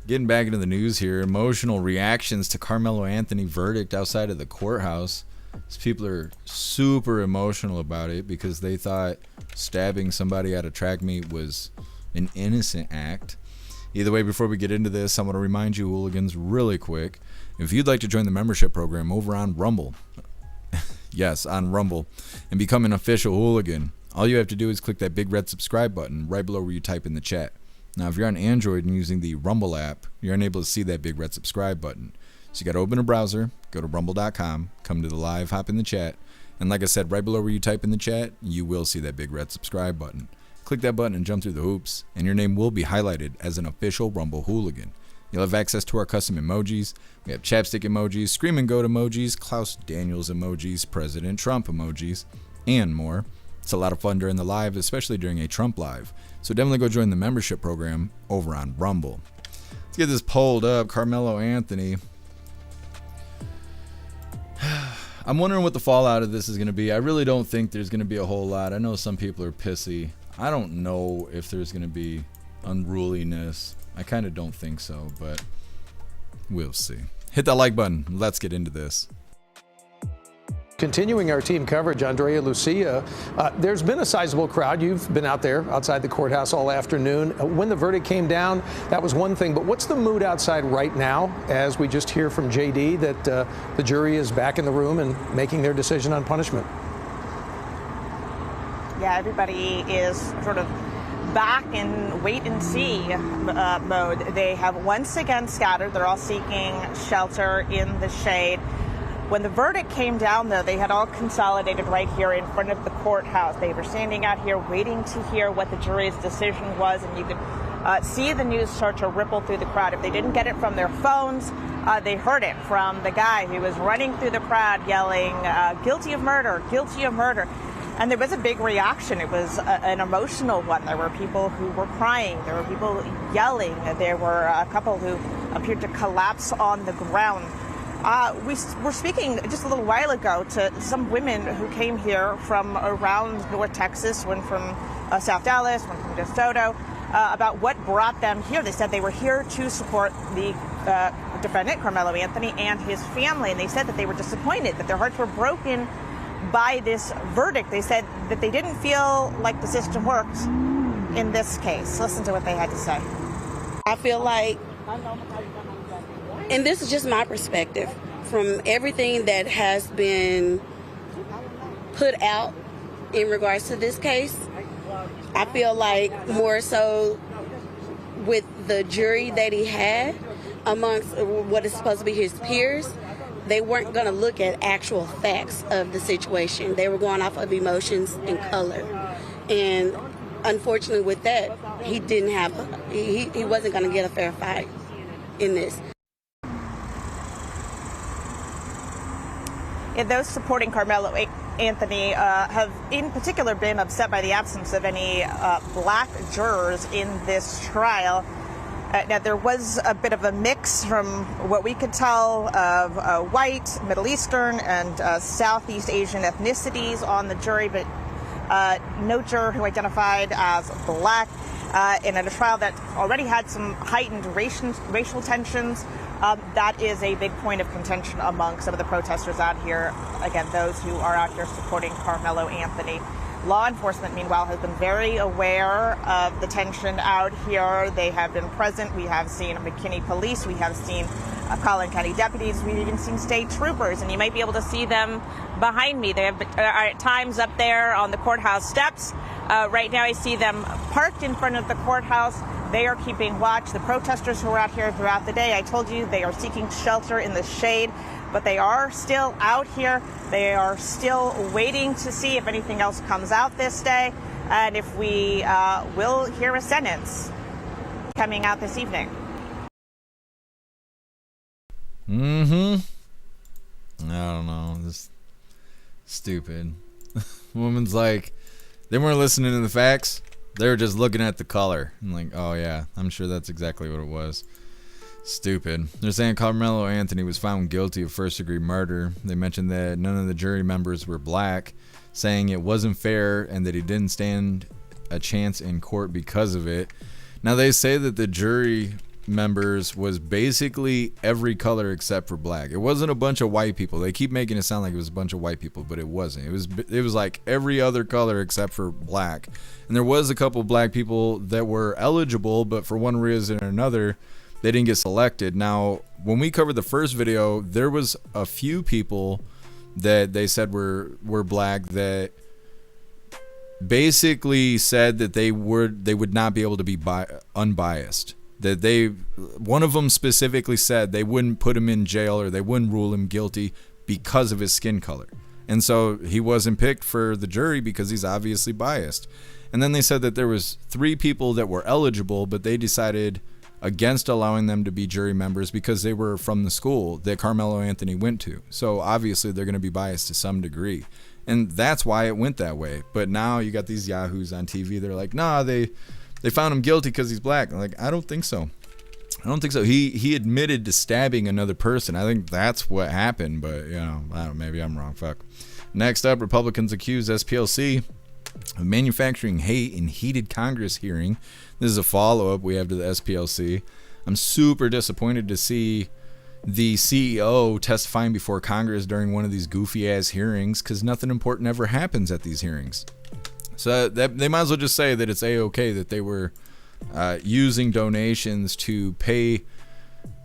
Getting back into the news here, emotional reactions to Karmelo Anthony verdict outside of the courthouse. These people are super emotional about it because they thought stabbing somebody at a track meet was an innocent act. Either way, before we get into this, I want to remind you, hooligans, really quick, if you'd like to join the membership program over on Rumble, yes, on Rumble, and become an official hooligan, all you have to do is click that big red subscribe button right below where you type in the chat. Now, if you're on Android and using the Rumble app, you're unable to see that big red subscribe button. So you got to open a browser, go to rumble.com, come to the live, hop in the chat, and like I said, right below where you type in the chat, you will see that big red subscribe button. Click that button and jump through the hoops, and your name will be highlighted as an official Rumble hooligan. You'll have access to our custom emojis. We have chapstick emojis, scream and goat emojis, Klaus Daniels emojis, President Trump emojis, and more. It's a lot of fun during the live, especially during a Trump live. So definitely go join the membership program over on Rumble. Let's get this polled up. Karmelo Anthony. I'm wondering what the fallout of this is going to be. I really don't think there's going to be a whole lot. I know some people are pissy. I don't know if there's going to be unruliness. I kind of don't think so, but we'll see. Hit that like button. Let's get into this. Continuing our team coverage, Andrea Lucia, there's been a sizable crowd. You've been out there outside the courthouse all afternoon. When the verdict came down, that was one thing. But what's the mood outside right now as we just hear from JD that the jury is back in the room and making their decision on punishment? Yeah, everybody is sort of back in wait and see mode. They have once again scattered. They're all seeking shelter in the shade. When the verdict came down, though, they had all consolidated right here in front of the courthouse. They were standing out here waiting to hear what the jury's decision was, and you could see the news start to ripple through the crowd. If they didn't get it from their phones, they heard it from the guy who was running through the crowd yelling, guilty of murder, guilty of murder. And there was a big reaction. It was an emotional one. There were people who were crying. There were people yelling. There were a couple who appeared to collapse on the ground. We were speaking just a little while ago to some women who came here from around North Texas, one from South Dallas, one from DeSoto, about what brought them here. They said they were here to support the defendant, Karmelo Anthony, and his family. And they said that they were disappointed, that their hearts were broken by this verdict. They said that they didn't feel like the system worked in this case. Listen to what they had to say. I feel like, and this is just my perspective, from everything that has been put out in regards to this case, I feel like more so with the jury that he had amongst what is supposed to be his peers, they weren't going to look at actual facts of the situation. They were going off of emotions and color. And unfortunately with that, he didn't have, he wasn't going to get a fair fight in this. And those supporting Karmelo Anthony, have in particular been upset by the absence of any black jurors in this trial. Now, there was a bit of a mix from what we could tell of white, Middle Eastern, and Southeast Asian ethnicities on the jury, but no juror who identified as black. In a trial that already had some heightened racial tensions, that is a big point of contention among some of the protesters out here. Again, those who are out here supporting Karmelo Anthony. Law enforcement, meanwhile, has been very aware of the tension out here. They have been present. We have seen McKinney police. We have seen Collin County deputies. We've even seen state troopers, and you might be able to see them behind me. They are at times up there on the courthouse steps. Right now, I see them parked in front of the courthouse. They are keeping watch. The protesters who are out here throughout the day, I told you, they are seeking shelter in the shade, but they are still out here. They are still waiting to see if anything else comes out this day, and if we will hear a sentence coming out this evening. I don't know. This stupid. Woman's like, they weren't listening to the facts. They were just looking at the color. I'm like, oh yeah, I'm sure that's exactly what it was. Stupid. They're saying Karmelo Anthony was found guilty of first-degree murder. They mentioned that none of the jury members were black, saying it wasn't fair and that he didn't stand a chance in court because of it. Now, they say that the jury members was basically every color except for black. It wasn't a bunch of white people. They keep making it sound like it was a bunch of white people, but it wasn't. It was like every other color except for black. And there was a couple black people that were eligible, but for one reason or another, they didn't get selected. Now, when we covered the first video, there was a few people that they said were black that basically said that they would not be able to be unbiased. That one of them specifically said they wouldn't put him in jail or they wouldn't rule him guilty because of his skin color. And so he wasn't picked for the jury because he's obviously biased. And then they said that there was 3 people that were eligible, but they decided against allowing them to be jury members because they were from the school that Karmelo Anthony went to. So obviously they're going to be biased to some degree. And that's why it went that way. But now you got these yahoos on TV. They're like, nah, they found him guilty because he's black. I'm like, I don't think so. I don't think so. He admitted to stabbing another person. I think that's what happened, but maybe I'm wrong. Fuck. Next up, Republicans accuse SPLC of manufacturing hate in heated Congress hearing. This is a follow-up we have to the SPLC. I'm super disappointed to see the CEO testifying before Congress during one of these goofy-ass hearings because nothing important ever happens at these hearings. So they might as well just say that it's A-OK that they were using donations to pay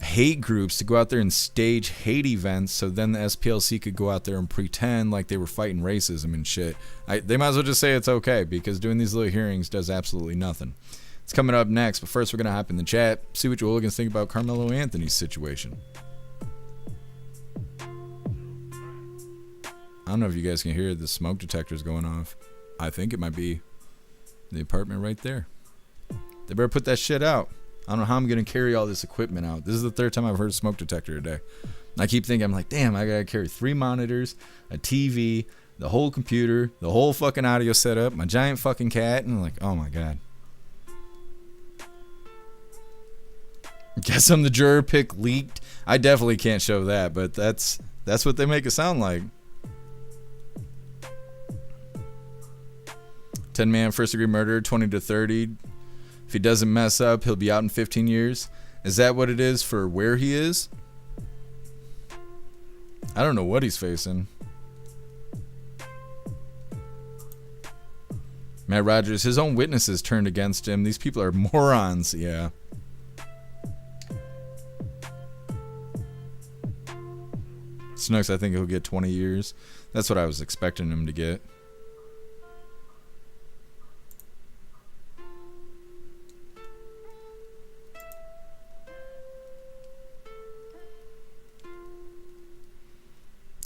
hate groups to go out there and stage hate events so then the SPLC could go out there and pretend like they were fighting racism and shit. They might as well just say it's okay because doing these little hearings does absolutely nothing. It's coming up next, but first we're going to hop in the chat, see what you hooligans think about Karmelo Anthony's situation. I don't know if you guys can hear the smoke detectors going off. I think it might be the apartment right there. They better put that shit out. I don't know how I'm going to carry all this equipment out. This is the 3rd time I've heard a smoke detector today. And I keep thinking, I'm like, damn, I got to carry 3 monitors, a TV, the whole computer, the whole fucking audio setup, my giant fucking cat. And I'm like, oh my God. Guess I'm the juror pick leaked. I definitely can't show that, but that's what they make it sound like. 10-man first-degree murder, 20 to 30. If he doesn't mess up, he'll be out in 15 years. Is that what it is for where he is? I don't know what he's facing. Matt Rogers, his own witnesses turned against him. These people are morons. Yeah. Snooks, I think he'll get 20 years. That's what I was expecting him to get.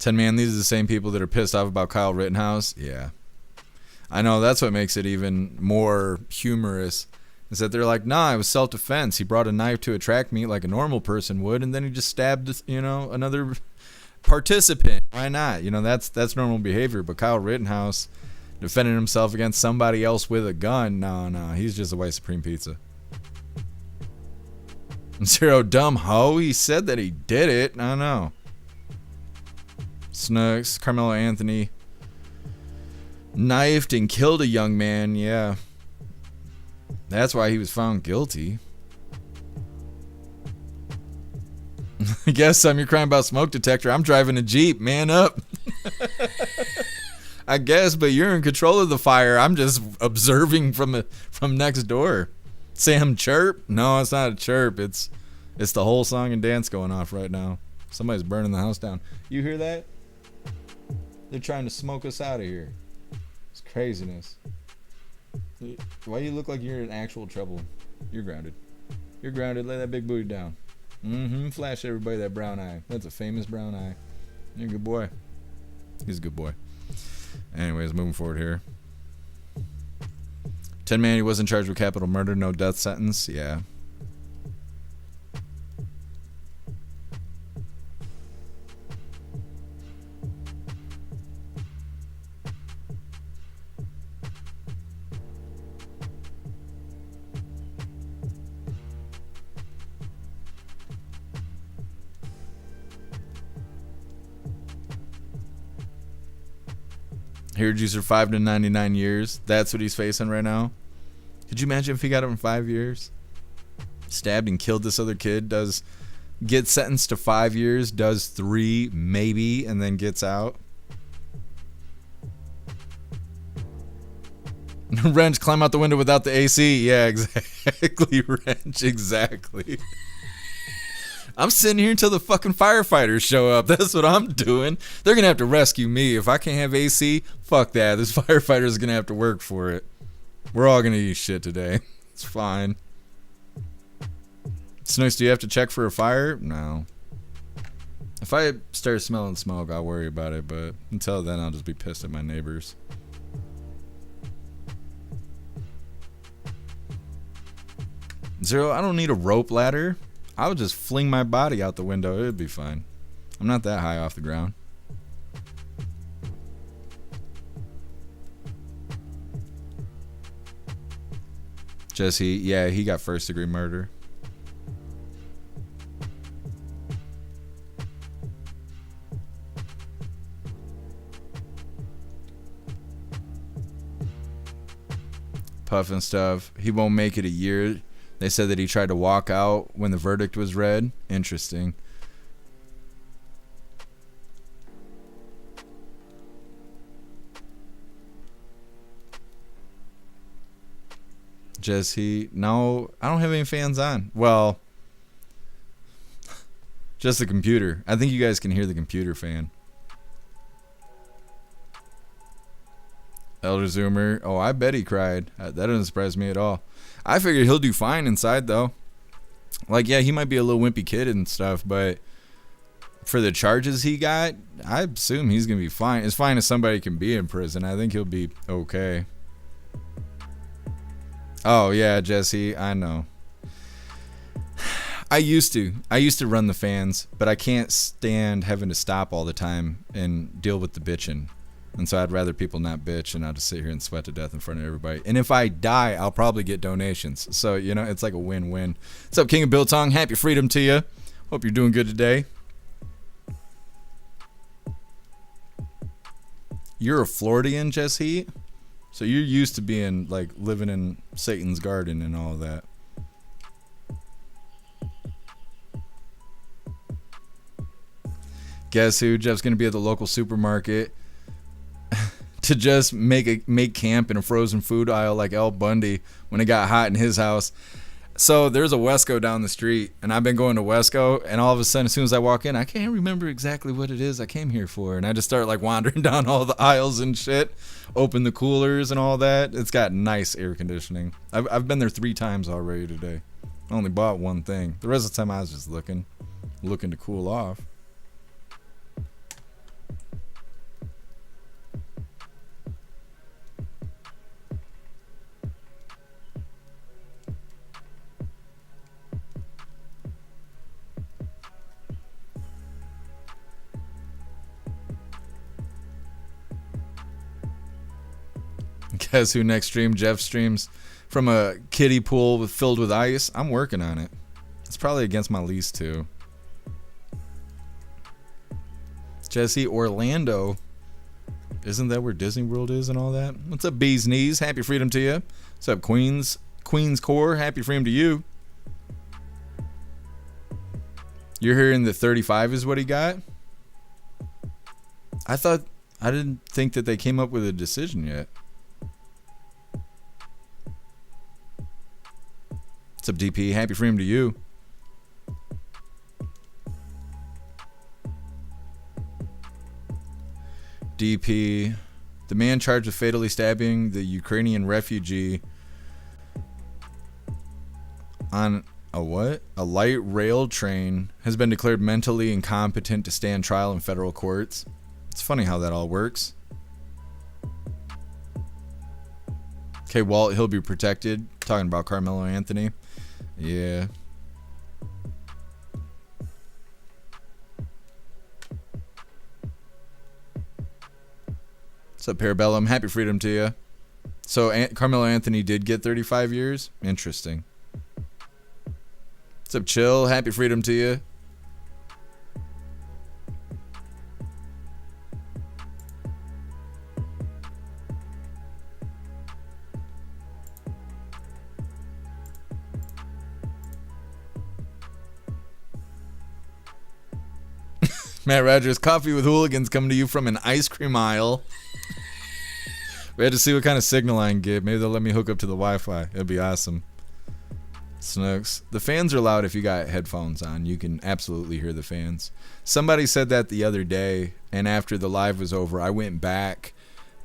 Man, these are the same people that are pissed off about Kyle Rittenhouse. Yeah. I know, that's what makes it even more humorous. Is that they're like, nah, it was self-defense. He brought a knife to attract me like a normal person would, and then he just stabbed, another participant. Why not? You know, that's normal behavior. But Kyle Rittenhouse defending himself against somebody else with a gun, no, he's just a white supreme pizza. Zero dumb hoe. He said that he did it. I don't know. Snooks, Carmelo Anthony knifed and killed a young man. Yeah, that's why he was found guilty. I guess you're crying about smoke detector. I'm driving a Jeep. Man up. I guess, but you're in control of the fire. I'm just observing from next door. Sam chirp? No, it's not a chirp. It's the whole song and dance going off right now. Somebody's burning the house down. You hear that? They're trying to smoke us out of here. It's craziness. Why do you look like you're in actual trouble? You're grounded. You're grounded. Lay that big booty down. Flash everybody that brown eye. That's a famous brown eye. You're a good boy. He's a good boy. Anyways, moving forward here. 10 man, he wasn't charged with capital murder, no death sentence. Yeah. Here, juicer 5 to 99 years. That's what he's facing right now. Could you imagine if he got him 5 years? Stabbed and killed this other kid. Gets sentenced to 5 years. Does 3 maybe, and then gets out. Wrench, climb out the window without the AC. Yeah, exactly. Wrench, exactly. I'm sitting here until the fucking firefighters show up. That's what I'm doing. They're going to have to rescue me. If I can't have AC, fuck that. This firefighter is going to have to work for it. We're all going to eat shit today. It's fine. Snooks, do you have to check for a fire? No. If I start smelling smoke, I'll worry about it. But until then, I'll just be pissed at my neighbors. Zero, I don't need a rope ladder. I would just fling my body out the window. It would be fine. I'm not that high off the ground. Jesse, yeah, he got first degree murder. Puff and stuff. He won't make it a year. They said that he tried to walk out when the verdict was read. Interesting. Jesse, no, I don't have any fans on. Well, just the computer. I think you guys can hear the computer fan. Elder Zoomer. Oh, I bet he cried. That doesn't surprise me at all. I figured he'll do fine inside, though. Like, yeah, he might be a little wimpy kid and stuff, but for the charges he got, I assume he's going to be fine. As fine as somebody can be in prison. I think he'll be okay. Oh, yeah, Jesse, I know. I used to run the fans, but I can't stand having to stop all the time and deal with the bitching. And so I'd rather people not bitch, and I'll just sit here and sweat to death in front of everybody. And if I die, I'll probably get donations. So, you know, it's like a win-win. What's up, King of Biltong? Happy freedom to you. Hope you're doing good today. You're a Floridian, Jesse? So you're used to being, like, living in Satan's garden and all of that. Guess who? Jeff's going to be at the local supermarket to just make camp in a frozen food aisle like El Bundy when it got hot in his house. So there's a Wesco down the street, and I've been going to Wesco, and all of a sudden, as soon as I walk in, I can't remember exactly what it is I came here for, and I just start like wandering down all the aisles and shit, open the coolers and all that. It's got nice air conditioning. I've been there 3 times already today. I only bought one thing. The rest of the time I was just looking to cool off. Guess who next stream? Jeff streams from a kiddie pool filled with ice. I'm working on it. It's probably against my lease too. Jesse, Orlando. Isn't that where Disney World is and all that? What's up, Bee's Knees? Happy freedom to you. What's up, Queens Core? Happy freedom to you. You're hearing that 35 is what he got? I didn't think that they came up with a decision yet. What's up, DP? Happy freedom to you. DP, the man charged with fatally stabbing the Ukrainian refugee on a what? A light rail train has been declared mentally incompetent to stand trial in federal courts. It's funny how that all works. Okay, Walt, he'll be protected. Talking about Carmelo Anthony. Yeah. What's up, Parabellum? Happy freedom to you. So Carmelo Anthony did get 35 years? Interesting. What's up, Chill? Happy freedom to you. Matt Rogers, coffee with hooligans coming to you from an ice cream aisle. We had to see what kind of signal I can get. Maybe they'll let me hook up to the Wi-Fi. It'd be awesome. Snooks. The fans are loud if you got headphones on. You can absolutely hear the fans. Somebody said that the other day, and after the live was over, I went back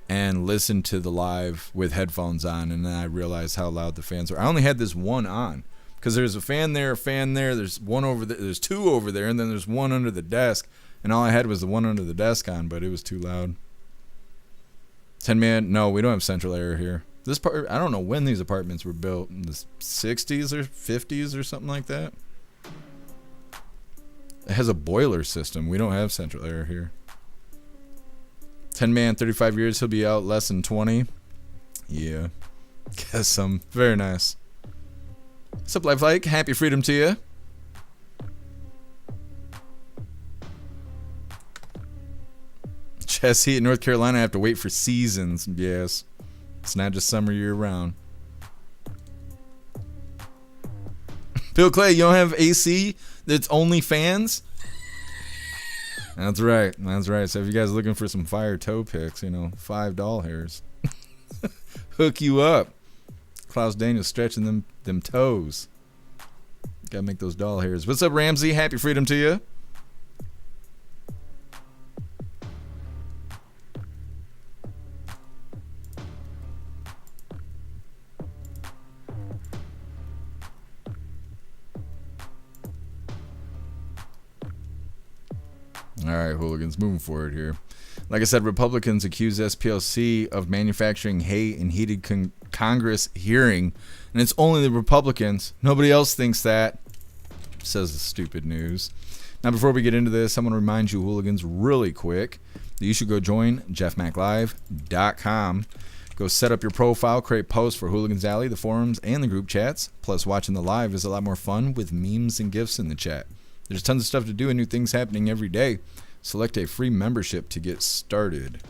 and listened to the live with headphones on, and then I realized how loud the fans were. I only had this one on because there's a fan there, there's one over there, there's two over there, and then there's one under the desk, and all I had was the one under the desk on, but it was too loud. 10-man, no, we don't have central air here. This part, I don't know when these apartments were built, in the 60s or 50s or something like that. It has a boiler system. We don't have central air here. 10-man, 35 years, he'll be out less than 20. Yeah, guess some. Very nice. What's up, Lifelike? Happy freedom to you. Chess heat in North Carolina, I have to wait for seasons. Yes. It's not just summer year round. Bill Clay, you don't have AC that's only fans? That's right. That's right. So if you guys are looking for some fire toe picks, you know, 5 doll hairs. Hook you up. Klaus Daniels stretching them toes. Gotta make those doll hairs. What's up, Ramsey? Happy freedom to you. All right, hooligans, moving forward here. Like I said, Republicans accuse SPLC of manufacturing hate in heated Congress hearing, and it's only the Republicans. Nobody else thinks that, says the stupid news. Now, before we get into this, I want to remind you, hooligans, really quick, that you should go join jeffmaclive.com. Go set up your profile, create posts for Hooligans Alley, the forums, and the group chats. Plus, watching the live is a lot more fun with memes and GIFs in the chat. There's tons of stuff to do and new things happening every day. Select a free membership to get started.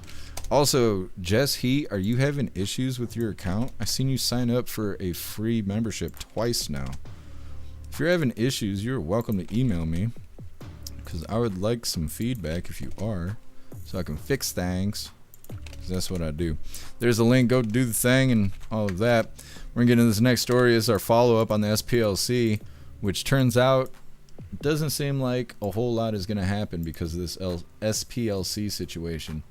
Also, Jess Heat, are you having issues with your account? I've seen you sign up for a free membership twice now. If you're having issues, you're welcome to email me, because I would like some feedback if you are, so I can fix things, because that's what I do. There's a link. Go do the thing and all of that. We're going to get into this next story. Is our follow-up on the SPLC, which turns out doesn't seem like a whole lot is going to happen because of this SPLC situation.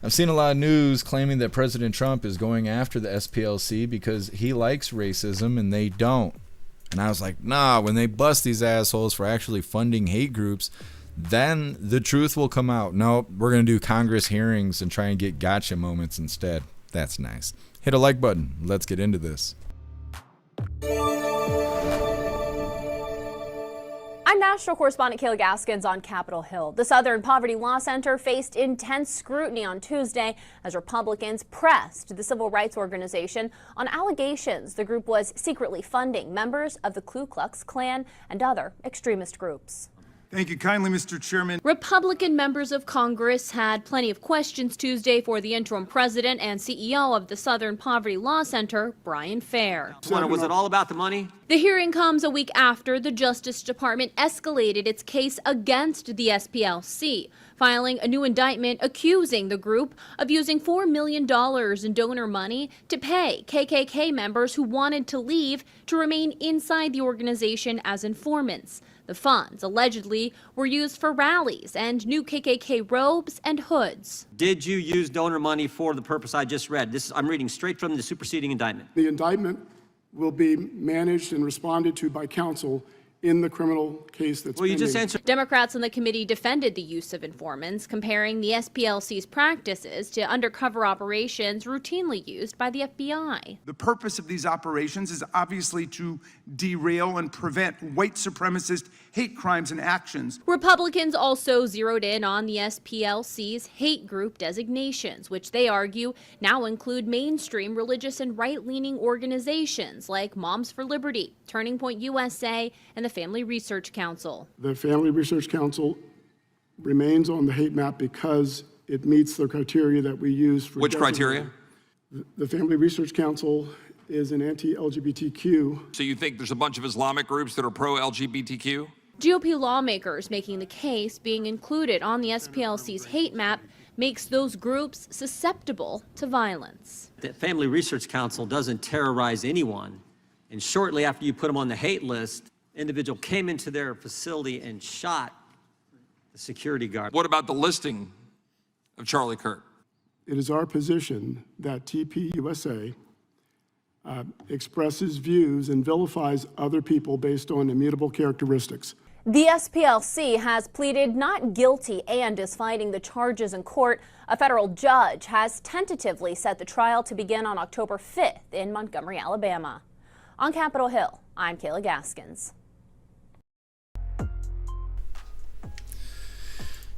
I've seen a lot of news claiming that President Trump is going after the SPLC because he likes racism and they don't. And I was like, nah, when they bust these assholes for actually funding hate groups, then the truth will come out. No, we're going to do Congress hearings and try and get gotcha moments instead. That's nice. Hit a like button. Let's get into this. I'm national correspondent Kayla Gaskins on Capitol Hill. The Southern Poverty Law Center faced intense scrutiny on Tuesday as Republicans pressed the civil rights organization on allegations the group was secretly funding members of the Ku Klux Klan and other extremist groups. Thank you kindly, Mr. Chairman. Republican members of Congress had plenty of questions Tuesday for the interim president and CEO of the Southern Poverty Law Center, Brian Fair. Was it all about the money? The hearing comes a week after the Justice Department escalated its case against the SPLC, filing a new indictment accusing the group of using $4 million in donor money to pay KKK members who wanted to leave to remain inside the organization as informants. The funds allegedly were used for rallies and new KKK robes and hoods. Did you use donor money for the purpose I just read? I'm reading straight from the superseding indictment. The indictment will be managed and responded to by counsel in the criminal case that's pending. You just answered. Democrats on the committee defended the use of informants, comparing the SPLC's practices to undercover operations routinely used by the FBI. The purpose of these operations is obviously to derail and prevent white supremacist hate crimes and actions. Republicans also zeroed in on the SPLC's hate group designations, which they argue now include mainstream religious and right-leaning organizations like Moms for Liberty, Turning Point USA, and the Family Research Council. The Family Research Council remains on the hate map because it meets the criteria that we use for. Which criteria? The Family Research Council is an anti-LGBTQ. So you think there's a bunch of Islamic groups that are pro-LGBTQ? GOP lawmakers making the case being included on the SPLC's hate map makes those groups susceptible to violence. The Family Research Council doesn't terrorize anyone. And shortly after you put them on the hate list, individual came into their facility and shot the security guard. What about the listing of Charlie Kirk? It is our position that TPUSA expresses views and vilifies other people based on immutable characteristics. The SPLC has pleaded not guilty and is fighting the charges in court. A federal judge has tentatively set the trial to begin on October 5th in Montgomery, Alabama. On Capitol Hill, I'm Kayla Gaskins.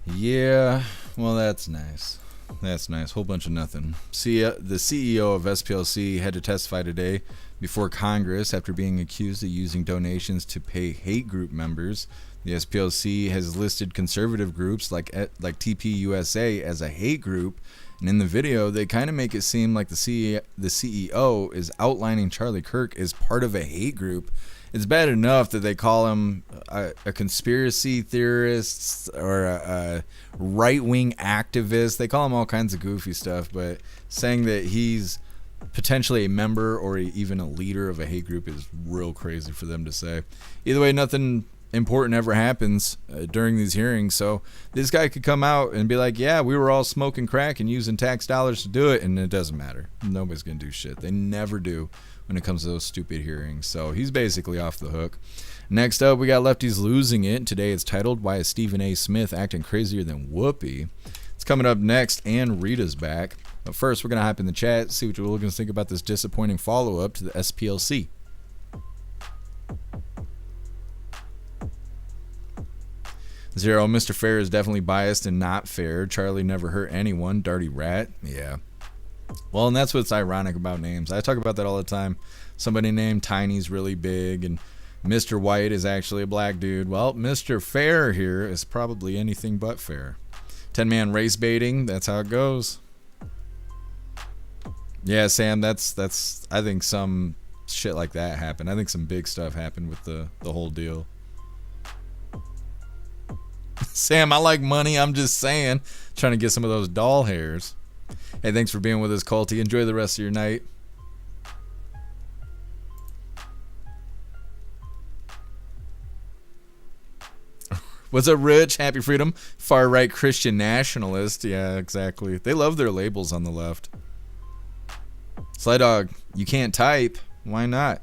Yeah, well, that's nice. That's nice. Whole bunch of nothing. See, the CEO of SPLC had to testify today before Congress after being accused of using donations to pay hate group members. The SPLC has listed conservative groups like TPUSA as a hate group, and in the video, they kind of make it seem like the CEO is outlining Charlie Kirk as part of a hate group. It's bad enough that they call him a conspiracy theorist or a right-wing activist. They call him all kinds of goofy stuff, but saying that he's potentially a member or even a leader of a hate group is real crazy for them to say. Either way, nothing important ever happens during these hearings, so this guy could come out and be like, yeah, we were all smoking crack and using tax dollars to do it, and it doesn't matter. Nobody's gonna do shit. They never do when it comes to those stupid hearings, so he's basically off the hook. Next up, we got Lefties Losing It. Today it's titled, Why is Stephen A. Smith Acting Crazier Than Whoopi? It's coming up next, and Rita's back. But first, we're going to hop in the chat, see what you're looking to think about this disappointing follow-up to the SPLC. Zero, Mr. Fair is definitely biased and not fair. Charlie never hurt anyone. Darty rat. Yeah. Well, and that's what's ironic about names. I talk about that all the time. Somebody named Tiny's really big, and Mr. White is actually a black dude. Well, Mr. Fair here is probably anything but fair. 10-man race baiting, that's how it goes. Yeah, Sam, that's I think some shit like that happened. I think some big stuff happened with the whole deal. Sam, I like money, I'm just saying. Trying to get some of those doll hairs. Hey, thanks for being with us, Culty. Enjoy the rest of your night. What's up, Rich? Happy freedom. Far-right Christian nationalist. Yeah, exactly. They love their labels on the left. Sly Dog, you can't type. Why not?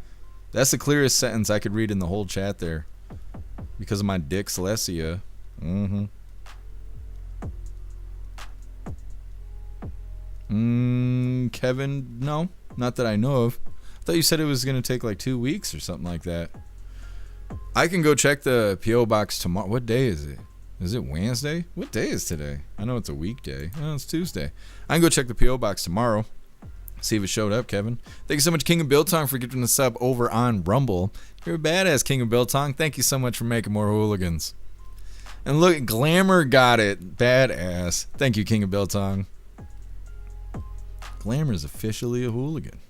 That's the clearest sentence I could read in the whole chat there. Because of my dyslexia. Kevin, no, not that I know of. I thought you said it was going to take like 2 weeks or something like that. I can go check the P.O. box tomorrow. What day is it? Is it Wednesday? What day is today? I know it's a weekday. Oh, it's Tuesday. I can go check the P.O. box tomorrow. See if it showed up, Kevin. Thank you so much, King of Biltong, for giving the sub over on Rumble. You're a badass, King of Biltong. Thank you so much for making more hooligans. And look, Glamour got it. Badass. Thank you, King of Biltong. Glamour is officially a hooligan.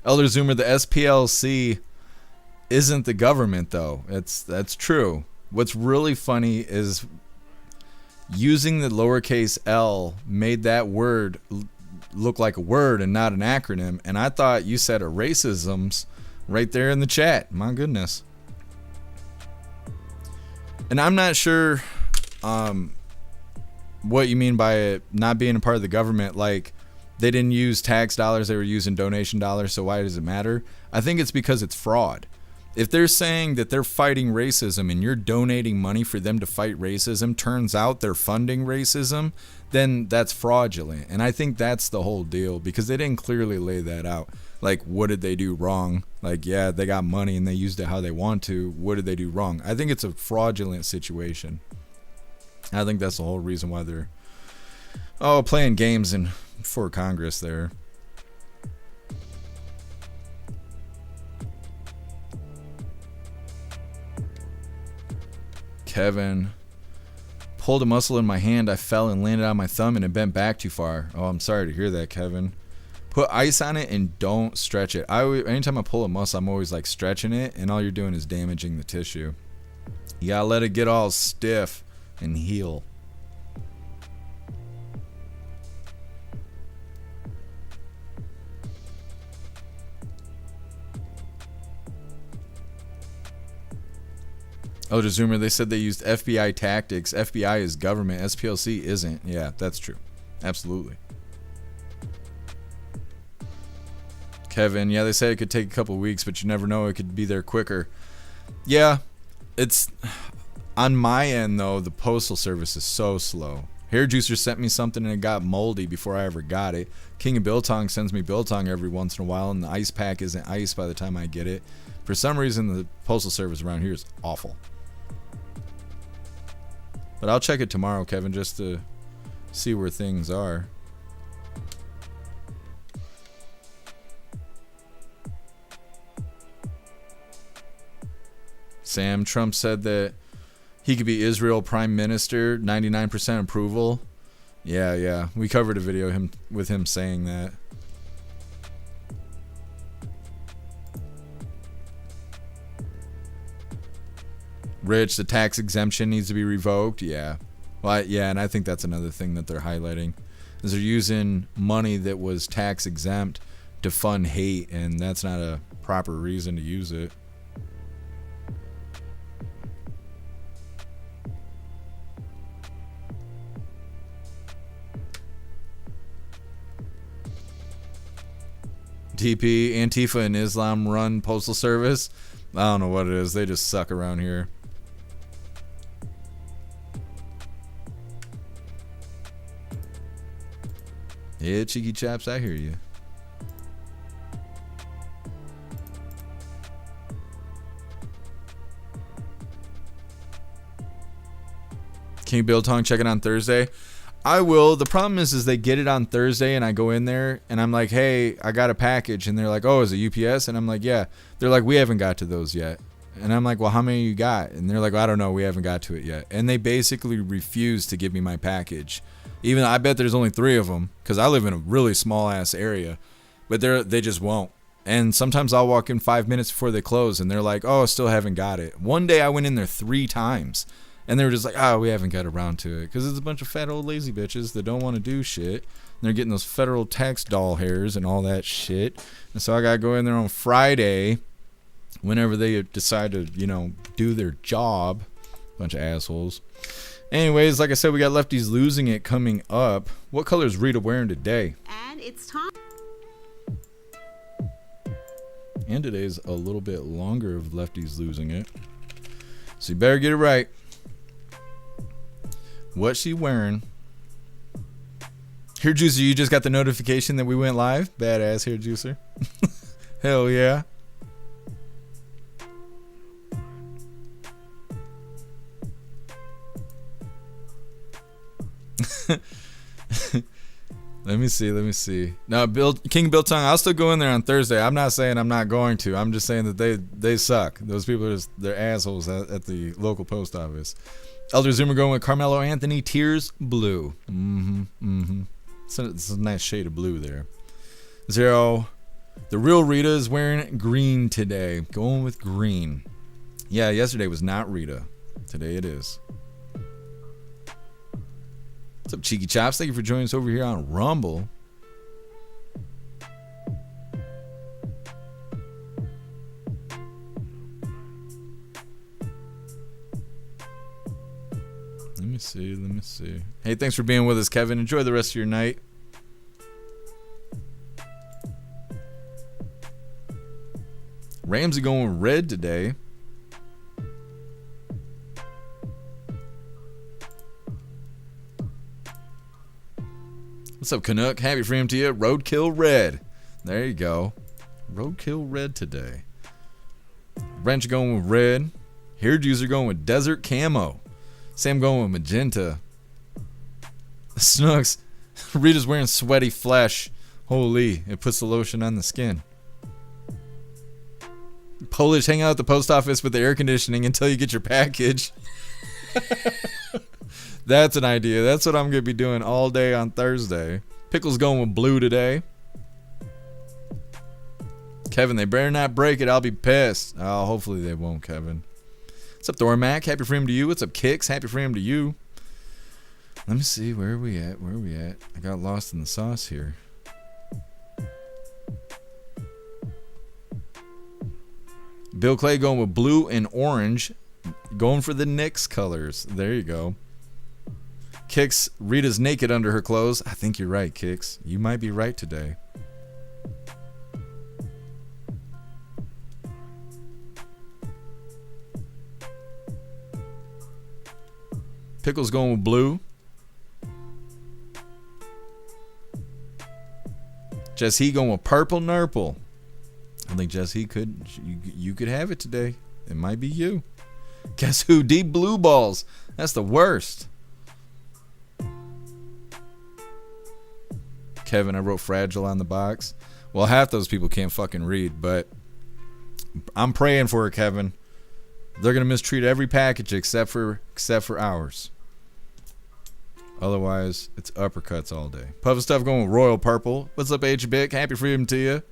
Elder Zoomer, the SPLC isn't the government, though. That's true. What's really funny is using the lowercase l made that word look like a word and not an acronym. And I thought you said racisms right there in the chat. My goodness. And I'm not sure what you mean by it not being a part of the government. Like, they didn't use tax dollars, they were using donation dollars, so why does it matter? I think it's because it's fraud. If they're saying that they're fighting racism and you're donating money for them to fight racism, turns out they're funding racism, then that's fraudulent. And I think that's the whole deal, because they didn't clearly lay that out. Like, what did they do wrong? Like, yeah, they got money and they used it how they want to. What did they do wrong? I think it's a fraudulent situation. I think that's the whole reason why they're playing games for Congress there. Kevin, pulled a muscle in my hand. I fell and landed on my thumb and it bent back too far. Oh, I'm sorry to hear that, Kevin. Put ice on it and don't stretch it. Anytime I pull a muscle, I'm always like stretching it, and all you're doing is damaging the tissue. You gotta let it get all stiff and heal. Oh, to Zoomer, they said they used FBI tactics. FBI is government. SPLC isn't. Yeah, that's true. Absolutely. Kevin, yeah, they say it could take a couple weeks, but you never know. It could be there quicker. Yeah, it's... On my end, though, the postal service is so slow. Hair Juicer sent me something and it got moldy before I ever got it. King of Biltong sends me Biltong every once in a while, and the ice pack isn't ice by the time I get it. For some reason, the postal service around here is awful. But I'll check it tomorrow, Kevin, just to see where things are. Sam, Trump said that he could be Israel Prime Minister, 99% approval. Yeah. We covered a video with him saying that. Rich, the tax exemption needs to be revoked. Yeah. Well, yeah, and I think that's another thing that they're highlighting, is they're using money that was tax exempt to fund hate, and that's not a proper reason to use it. TP, Antifa and Islam run postal service. I don't know what it is. They just suck around here. Yeah, cheeky chaps, I hear you. King Biltong, check it on Thursday. I will. The problem is they get it on Thursday and I go in there and I'm like, hey, I got a package. And they're like, oh, is it UPS? And I'm like, yeah. They're like, we haven't got to those yet. And I'm like, well, how many you got? And they're like, well, I don't know. We haven't got to it yet. And they basically refuse to give me my package. Even though I bet there's only 3 of them, because I live in a really small ass area. But they just won't. And sometimes I'll walk in 5 minutes before they close and they're like, oh, still haven't got it. One day I went in there 3 times. And they were just like, oh, we haven't got around to it. Because it's a bunch of fat old lazy bitches that don't want to do shit. And they're getting those federal tax doll hairs and all that shit. And so I got to go in there on Friday whenever they decide to, do their job. Bunch of assholes. Anyways, like I said, we got Lefties Losing It coming up. What color is Rita wearing today? And it's time. And today's a little bit longer of Lefties Losing It. So you better get it right. What she wearing Hair Juicer, you just got the notification that we went live? Badass, Hair Juicer. Hell yeah. Let me see. Now, King Bill Tongue, I'll still go in there on Thursday. I'm not saying I'm not going to. I'm just saying that they suck. Those people they're assholes at the local post office. Elder Zoomer going with Carmelo Anthony, Tears Blue. It's a nice shade of blue there. Zero. The real Rita is wearing green today. Going with green. Yeah, yesterday was not Rita. Today it is. What's up, Cheeky Chops? Thank you for joining us over here on Rumble. Let me see. Hey, thanks for being with us, Kevin. Enjoy the rest of your night. Ramsey going red today. What's up, Canuck? Happy freedom to you. Roadkill red. There you go. Roadkill red today. Wrench going with red. Hair Juicer going with desert camo. Sam going with magenta. Snooks. Rita's wearing sweaty flesh. Holy, it puts the lotion on the skin. Polish, hang out at the post office with the air conditioning until you get your package. That's an idea. That's what I'm going to be doing all day on Thursday. Pickle's going with blue today. Kevin, they better not break it. I'll be pissed. Oh, hopefully they won't, Kevin. What's up, Thormac? Happy freedom to you. What's up, Kicks? Happy freedom to you. Let me see. Where are we at? I got lost in the sauce here. Bill Clay going with blue and orange. Going for the Knicks colors. There you go. Kicks, Rita's naked under her clothes. I think you're right, Kicks. You might be right today. Pickle's going with blue. Jess He going with purple nurple. I think Jess He you could have it today. It might be you. Guess who? Deep blue balls. That's the worst. Kevin, I wrote fragile on the box. Well, half those people can't fucking read, but I'm praying for it, Kevin. They're gonna mistreat every package except for ours. Otherwise, it's uppercuts all day. Puff Stuff going with royal purple. What's up, H-Bic? Happy freedom to you.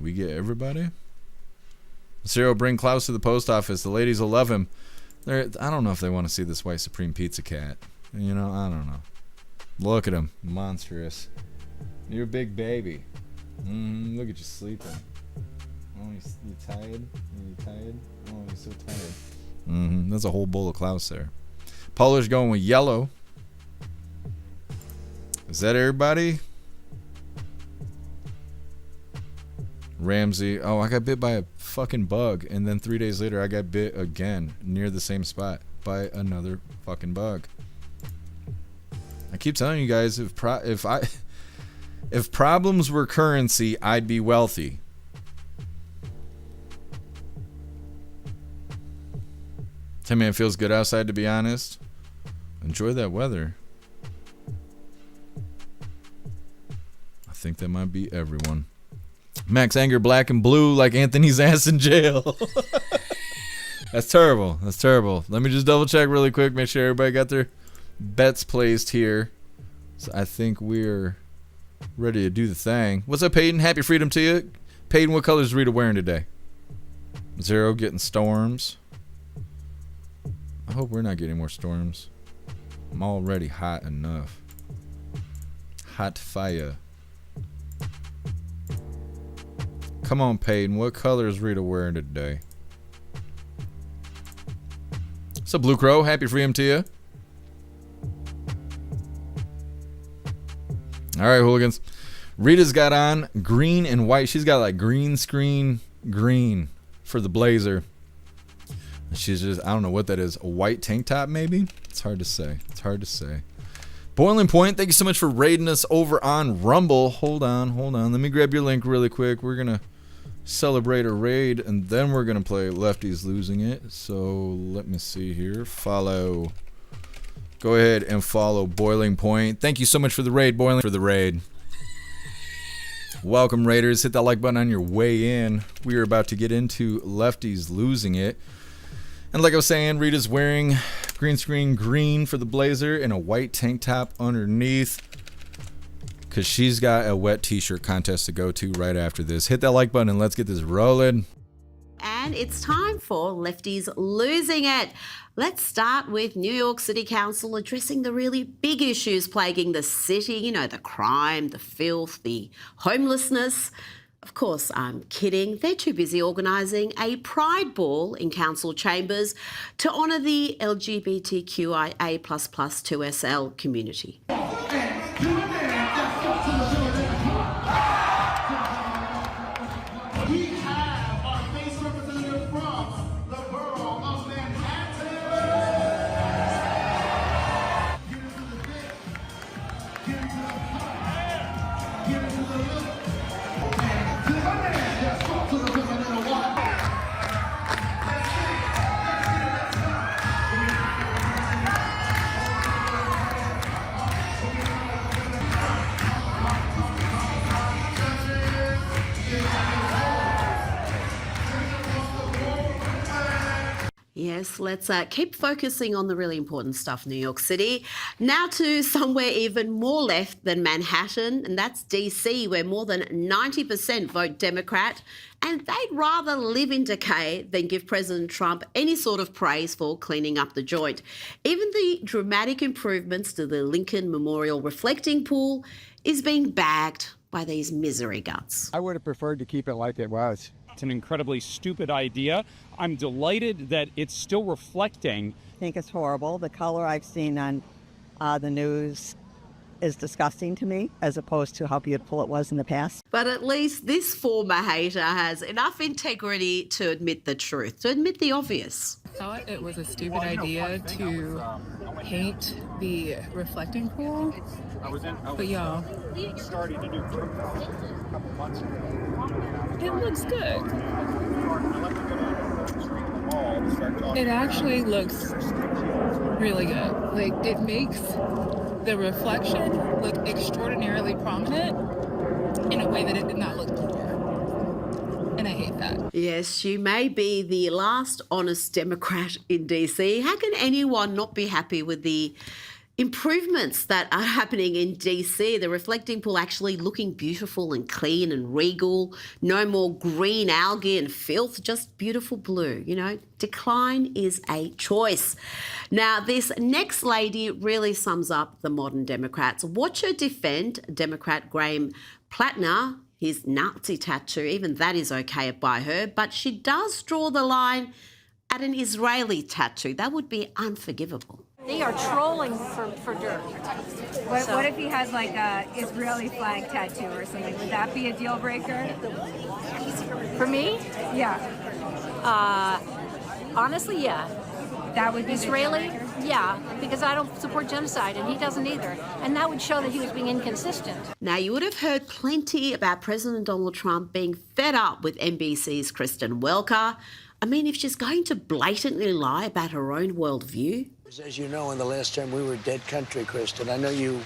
We get everybody. Cyril, bring Klaus to the post office. The ladies will love him. I don't know if they want to see this white Supreme Pizza Cat. You know, I don't know. Look at him. Monstrous. You're a big baby. Look at you sleeping. Oh, you tired? You tired? Oh, you're so tired. That's a whole bowl of Klaus there. Polish going with yellow. Is that everybody? Ramsey. Oh, I got bit by a fucking bug, and then 3 days later I got bit again near the same spot by another fucking bug. I keep telling you guys, if problems were currency, I'd be wealthy. Hey man, it feels good outside, to be honest. Enjoy that weather. I think that might be everyone. Max Anger black and blue like Anthony's ass in jail. That's terrible. That's terrible. Let me just double check really quick. Make sure everybody got their bets placed here. So I think we're ready to do the thing. What's up, Peyton? Happy freedom to you. Peyton, what color is Rita wearing today? Zero getting storms. I hope we're not getting more storms. I'm already hot enough. Hot fire. Come on, Peyton. What color is Rita wearing today? What's up, Blue Crow? Happy freedom to you. All right, Hooligans. Rita's got on green and white. She's got like green screen green for the blazer. She's just, I don't know what that is. A white tank top, maybe? It's hard to say. It's hard to say. Boiling Point, thank you so much for raiding us over on Rumble. Hold on. Let me grab your link really quick. We're going to celebrate a raid, and then we're going to play Lefties Losing It. So let me see here. Follow. Go ahead and follow Boiling Point. Thank you so much for the raid, Boiling, for the raid. Welcome, Raiders. Hit that like button on your way in. We are about to get into Lefties Losing It. And like I was saying, Rita's wearing green screen green for the blazer and a white tank top underneath, because she's got a wet t-shirt contest to go to right after this. Hit that like button and let's get this rolling. And it's time for Lefties Losing It. Let's start with New York City Council addressing the really big issues plaguing the city. You know, the crime, the filth, the homelessness. Of course, I'm kidding. They're too busy organising a pride ball in council chambers to honour the LGBTQIA++ 2SL community. Yes, let's keep focusing on the really important stuff, New York City. Now to somewhere even more left than Manhattan, and that's DC, where more than 90% vote Democrat, and they'd rather live in decay than give President Trump any sort of praise for cleaning up the joint. Even the dramatic improvements to the Lincoln Memorial reflecting pool is being bagged by these misery guts. I would have preferred to keep it like it was. It's an incredibly stupid idea. I'm delighted that it's still reflecting. I think it's horrible. The color I've seen on the news is disgusting to me, as opposed to how beautiful it was in the past. But at least this former hater has enough integrity to admit the truth, to admit the obvious. I thought it was a stupid idea to paint the reflecting pool, but y'all, it looks good. It actually looks really good. Like, it makes the reflection look extraordinarily prominent in a way that it did not look before. And I hate that. Yes, you may be the last honest Democrat in DC. How can anyone not be happy with the improvements that are happening in DC? The reflecting pool actually looking beautiful and clean and regal. No more green algae and filth, just beautiful blue. You know, decline is a choice. Now, this next lady really sums up the modern Democrats. Watch her defend Democrat Graham Plattner, his Nazi tattoo. Even that is okay by her, but she does draw the line at an Israeli tattoo. That would be unforgivable. They are trolling for dirt. What if he has like a Israeli flag tattoo or something? Would that be a deal breaker? For me? Yeah. Honestly, yeah. That would be Israeli? Yeah, because I don't support genocide and he doesn't either. And that would show that he was being inconsistent. Now, you would have heard plenty about President Donald Trump being fed up with NBC's Kristen Welker. I mean, if she's going to blatantly lie about her own worldview. As you know, in the last term, we were a dead country, Kristen. I know you're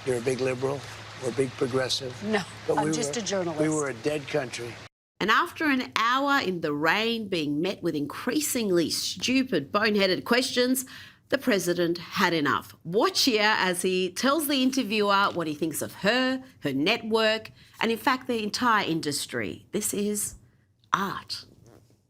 a big liberal or a big progressive. No, but I'm just a journalist. We were a dead country. And after an hour in the rain being met with increasingly stupid, boneheaded questions, the president had enough. Watch here as he tells the interviewer what he thinks of her network, and in fact, the entire industry. This is art.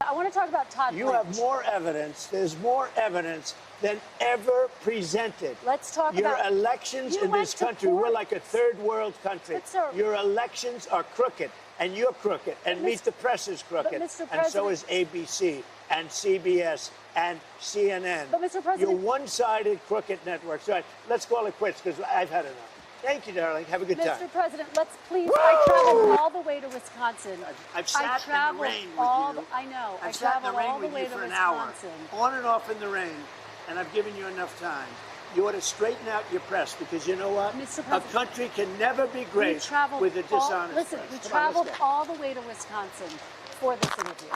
I want to talk about Todd. You have more evidence. There's more evidence than ever presented. Let's talk about your elections in this country. We're like a third world country. But, sir, your elections are crooked, and you're crooked, and Meet the Press is crooked, and so is ABC and CBS and CNN. But, Mr. President, you're one-sided crooked networks. All right, let's call it quits because I've had enough. Thank you, darling. Have a good time. Mr. President, let's please. I traveled all the way to Wisconsin. I've sat in the rain with you. I know. I've I sat in the traveled rain all the with way you to for an hour, Wisconsin. on and off in the rain, and I've given you enough time. You ought to straighten out your press because you know what? A country can never be great with a dishonest Listen, press. we Come on, traveled let's go. all the way to Wisconsin for this interview.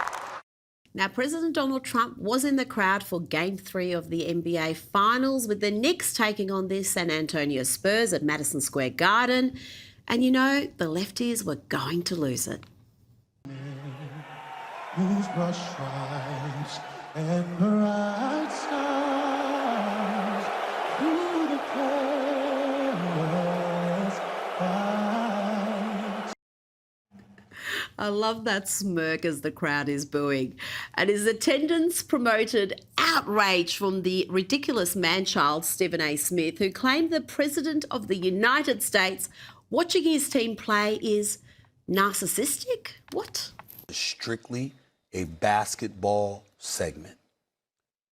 Now, President Donald Trump was in the crowd for Game 3 of the NBA Finals with the Knicks taking on the San Antonio Spurs at Madison Square Garden. And you know, the lefties were going to lose it. Whose brush stripes and bright stars through the perilous fight. I love that smirk as the crowd is booing. And his attendance promoted outrage from the ridiculous man-child Stephen A. Smith, who claimed the President of the United States watching his team play is narcissistic. What? Strictly a basketball segment.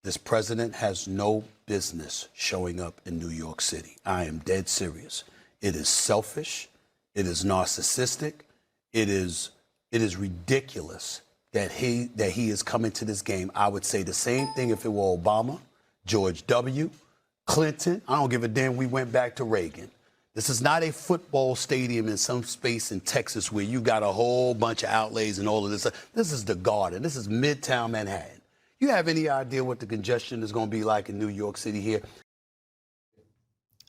This president has no business showing up in New York City. I am dead serious. It is selfish. It is narcissistic. It is ridiculous that he is coming to this game. I would say the same thing if it were Obama, George W., Clinton. I don't give a damn. We went back to Reagan. This is not a football stadium in some space in Texas where you got a whole bunch of outlays and all of this. This is the Garden. This is Midtown Manhattan. You have any idea what the congestion is going to be like in New York City here?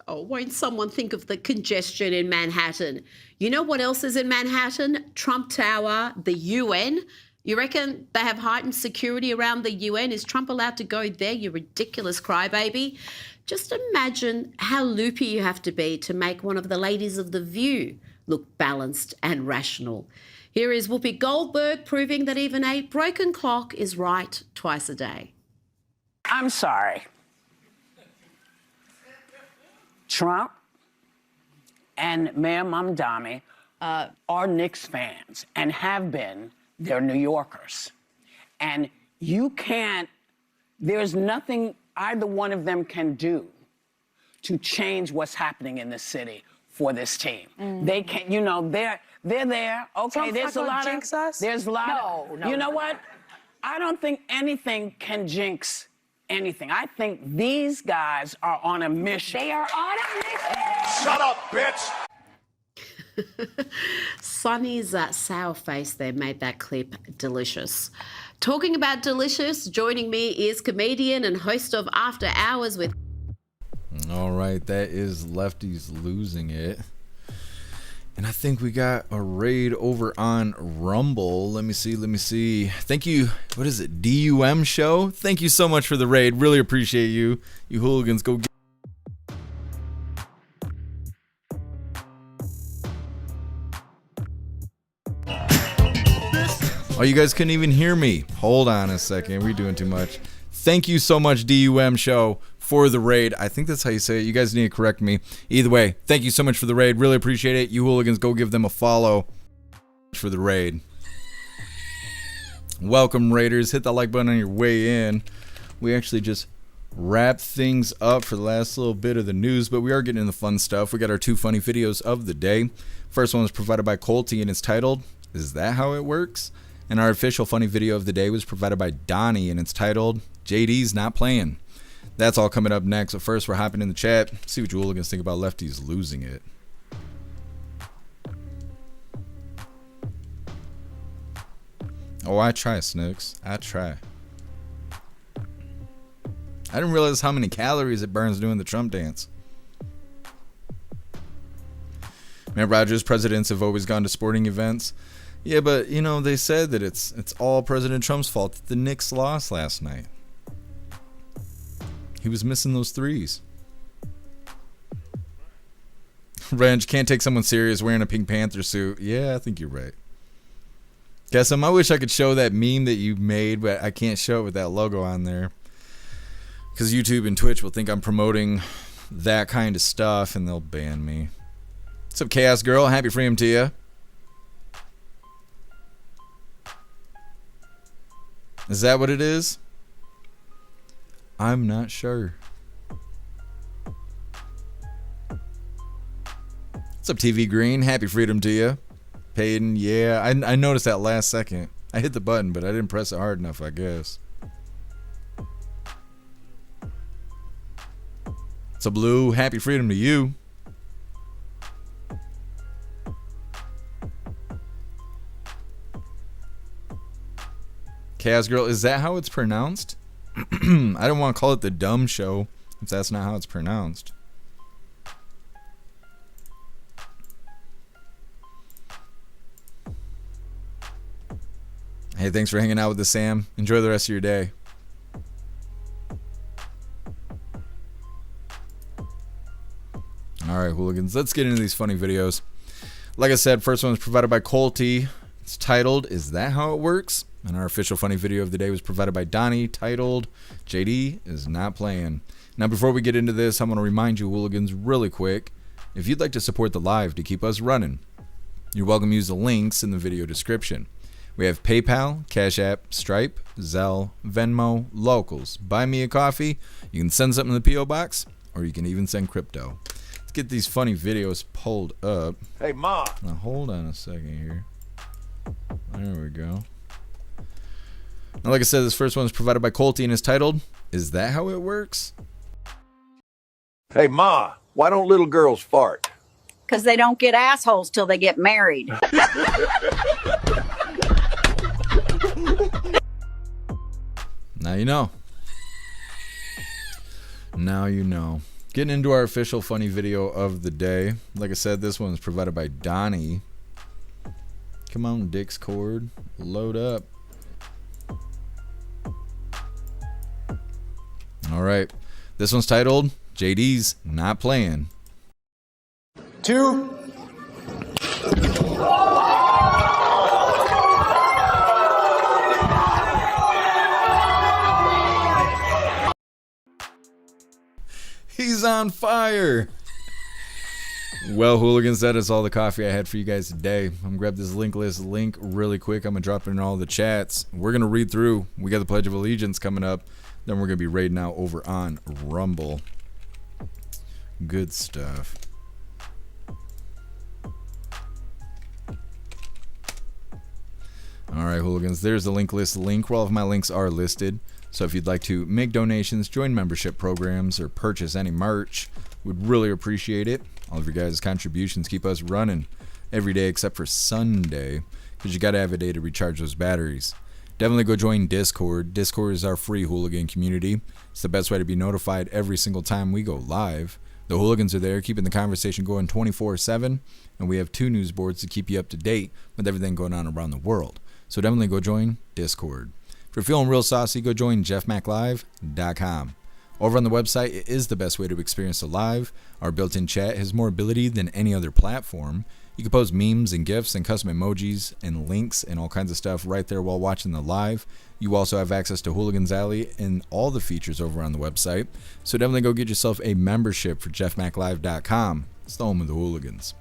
Oh, won't someone think of the congestion in Manhattan? You know what else is in Manhattan? Trump Tower, the UN. You reckon they have heightened security around the UN? Is Trump allowed to go there, you ridiculous crybaby? Just imagine how loopy you have to be to make one of the ladies of The View look balanced and rational. Here is Whoopi Goldberg proving that even a broken clock is right twice a day. I'm sorry. Trump and Mayor Mamdani are Knicks fans and have been. They're New Yorkers. And you can't, there's nothing either one of them can do to change what's happening in the city for this team. They can't, you know, they're there. Okay, there's a lot of, there's a lot of, you know what? I don't think anything can jinx anything. I think these guys are on a mission. They are on a mission. Shut up, bitch! Sonny's sour face there made that clip delicious. Talking about delicious, joining me is comedian and host of After Hours with... All right, that is Lefties Losing It. And I think we got a raid over on Rumble. Let me see. Thank you. What is it? DUM show? Thank you so much for the raid. Really appreciate you. You hooligans, go get... Oh, you guys couldn't even hear me. Hold on a second. We're doing too much. Thank you so much, DUM show, for the raid. I think that's how you say it. You guys need to correct me. Either way, thank you so much for the raid. Really appreciate it. You hooligans, go give them a follow for the raid. Welcome, Raiders. Hit that like button on your way in. We actually just wrapped things up for the last little bit of the news, but we are getting into the fun stuff. We got our 2 funny videos of the day. First one was provided by Colty, and it's titled, "Is That How It Works?" And our official funny video of the day was provided by Donnie, and it's titled, "JD's Not Playing." That's all coming up next. But first, we're hopping in the chat. See what you hooligans think about Lefties Losing It. Oh, I try, Snooks. I try. I didn't realize how many calories it burns doing the Trump dance. Matt Rogers, presidents have always gone to sporting events. Yeah, but, you know, they said that it's all President Trump's fault that the Knicks lost last night. He was missing those threes. Reg, can't take someone serious wearing a Pink Panther suit. Yeah, I think you're right. Guess I wish I could show that meme that you made, but I can't show it with that logo on there. Because YouTube and Twitch will think I'm promoting that kind of stuff, and they'll ban me. What's up, Chaos Girl? Happy freedom to you. Is that what it is? I'm not sure. What's up, TV Green? Happy freedom to you. Payton, yeah, I noticed that last second. I hit the button, but I didn't press it hard enough, I guess. What's up, Blue? Happy freedom to you. Chaos Girl, is that how it's pronounced? I don't want to call it the dumb show if that's not how it's pronounced. Hey, thanks for hanging out with us, Sam. Enjoy the rest of your day. Alright, hooligans, let's get into these funny videos. Like I said, first one was provided by Colty. It's titled, Is That How It Works? And our official funny video of the day was provided by Donnie, titled, JD is Not Playing. Now, before we get into this, I want to remind you, hooligans, really quick, if you'd like to support the live to keep us running, you're welcome to use the links in the video description. We have PayPal, Cash App, Stripe, Zelle, Venmo, Locals. Buy me a coffee. You can send something in the P.O. box, or you can even send crypto. Let's get these funny videos pulled up. Hey, Ma. Now, hold on a second here. There we go. Now, like I said, this first one is provided by Colty and is titled, Is That How It Works? Hey, Ma, why don't little girls fart? Because they don't get assholes till they get married. Now you know. Now you know. Getting into our official funny video of the day. Like I said, this one is provided by Donnie. Come on, Discord. Load up. Alright. This one's titled, JD's Not Playing. 2. He's on fire. Well, hooligans, that is all the coffee I had for you guys today. I'm gonna grab this link really quick. I'm gonna drop it in all the chats. We're gonna read through. We got the Pledge of Allegiance coming up. Then we're gonna be raiding out over on Rumble. Good stuff. Alright, hooligans, there's the link list link where all of my links are listed. So if you'd like to make donations, join membership programs, or purchase any merch, we'd really appreciate it. All of your guys' contributions keep us running every day except for Sunday, because you got to have a day to recharge those batteries. Definitely go join Discord. Discord is our free hooligan community. It's the best way to be notified every single time we go live. The hooligans are there keeping the conversation going 24/7, and we have 2 news boards to keep you up to date with everything going on around the world. So definitely go join Discord. If you're feeling real saucy, go join jeffmaclive.com. Over on the website, it is the best way to experience the live. Our built-in chat has more ability than any other platform. You can post memes and GIFs and custom emojis and links and all kinds of stuff right there while watching the live. You also have access to Hooligans Alley and all the features over on the website. So definitely go get yourself a membership for jeffmaclive.com. It's the home of the hooligans.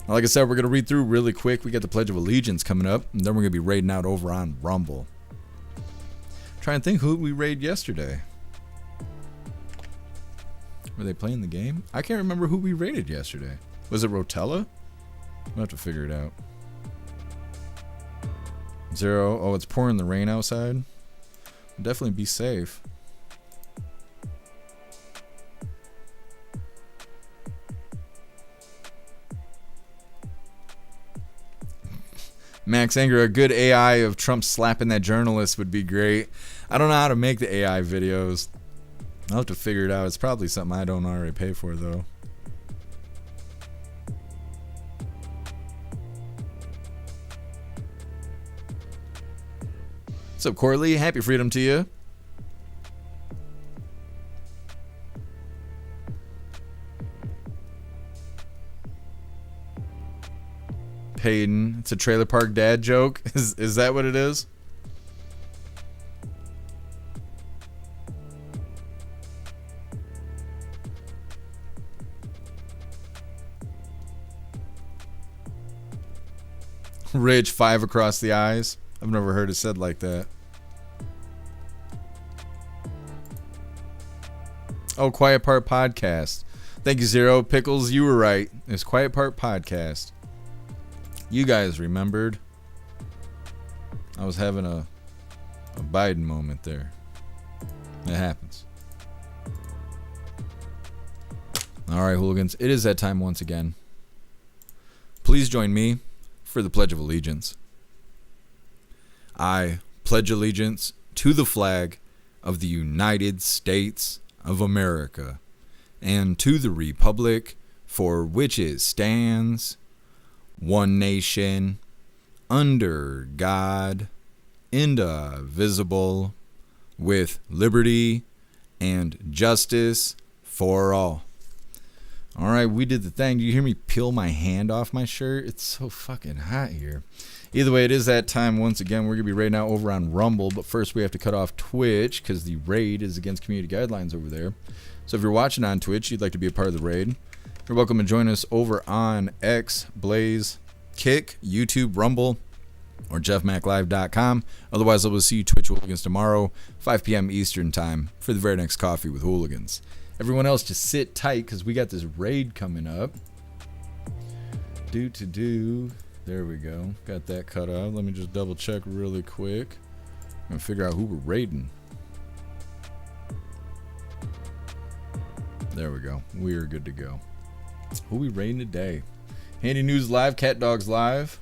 Now, like I said, we're going to read through really quick. We got the Pledge of Allegiance coming up, and then we're going to be raiding out over on Rumble. Trying to think who we raided yesterday. Were they playing the game? I can't remember who we raided yesterday. Was it Rotella? We'll have to figure it out. 0. Oh, it's pouring the rain outside. Definitely be safe. Max Anger, a good AI of Trump slapping that journalist would be great. I don't know how to make the AI videos. I'll have to figure it out. It's probably something I don't already pay for, though. What's up, Corley? Happy freedom to you. Payton, it's a trailer park dad joke. Is that what it is? Ridge 5 across the eyes. I've never heard it said like that. Oh, Quiet Part Podcast. Thank you, Zero. Pickles, you were right. It's Quiet Part Podcast. You guys remembered. I was having a Biden moment there. It happens. All right, hooligans. It is that time once again. Please join me for the Pledge of Allegiance. I pledge allegiance to the flag of the United States of America and to the republic for which it stands, one nation, under God, indivisible, with liberty and justice for all. All right, we did the thing. Do you hear me peel my hand off my shirt? It's so fucking hot here. Either way, it is that time once again. We're going to be raiding out over on Rumble, but first we have to cut off Twitch because the raid is against community guidelines over there. So if you're watching on Twitch, you'd like to be a part of the raid, you're welcome to join us over on X, Blaze, Kick, YouTube, Rumble, or jeffmaclive.com. Otherwise, I will see you Twitch Hooligans tomorrow, 5 p.m. Eastern time, for the very next Coffee with Hooligans. Everyone else, just sit tight because we got this raid coming up. There we go. Got that cut off. Let me just double check really quick and figure out who we're raiding. There we go. We are good to go. Who we raiding today? Handy News Live, Cat Dogs Live,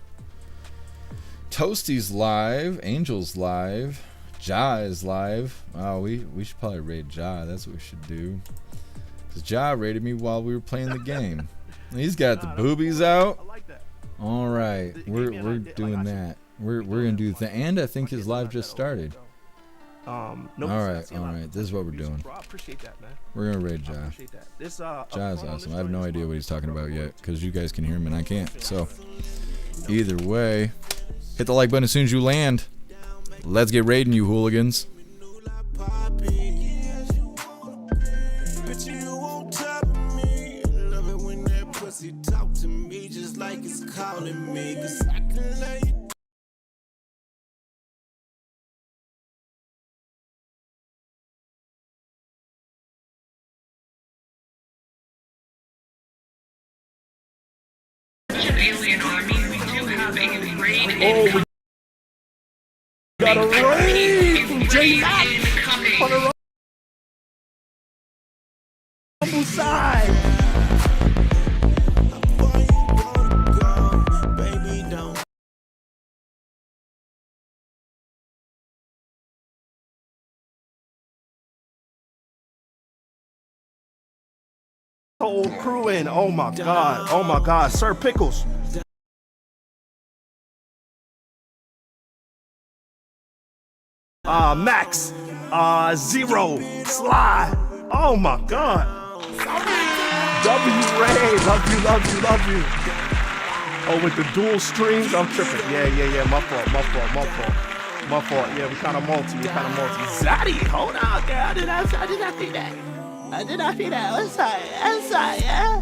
Toasty's live, Angel's live, Ja is live. Oh, we should probably raid Ja. That's what we should do. Because Ja raided me while we were playing the game. He's got the boobies out. I like that. All right, we're doing that. We're gonna do that, and I think his live just started. All right. This is what we're doing. Bro, I appreciate that, man. We're gonna raid Ja. I appreciate that. This Ja's awesome. I have no idea what he's talking about yet because you guys can hear him and I can't. So either way, hit the like button as soon as you land. Let's get raiding, you hooligans. Talk to me just like it's calling me, 'cause I can let you. Alien army, we do have a raid. Oh, we got a raid from J-Mac on the Rumble side. Whole crew in. Oh my God, Sir Pickles. Max, Zero, Sly. Oh my God. W Ray, love you. Oh, with the dual streams, I'm tripping. Yeah. My fault. Yeah, we kind of multi. Zaddy, hold on, girl. I did not see that. What's up, yeah?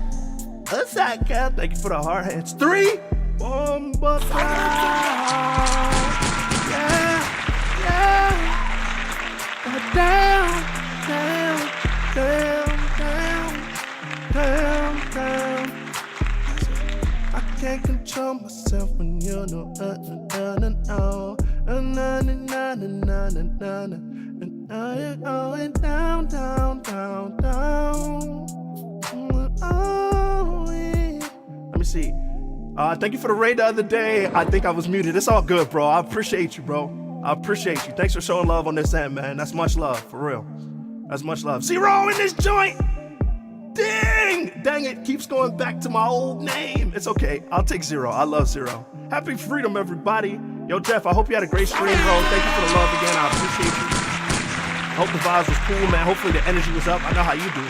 What's up, girl? Thank you for the hard hands. 3. Bomba. Yeah. Down. I can't control myself when you know. And going down. Oh, yeah. Let me see. Thank you for the raid the other day. I think I was muted. It's all good, bro. I appreciate you, bro. Thanks for showing love on this end, man. That's much love, for real. That's much love. Zero in this joint. Dang it. Keeps going back to my old name. It's okay. I'll take Zero. I love Zero. Happy freedom, everybody. Yo, Jeff, I hope you had a great stream, bro. Thank you for the love again. I appreciate you. I hope the vibes was cool, man. Hopefully the energy was up. I know how you do.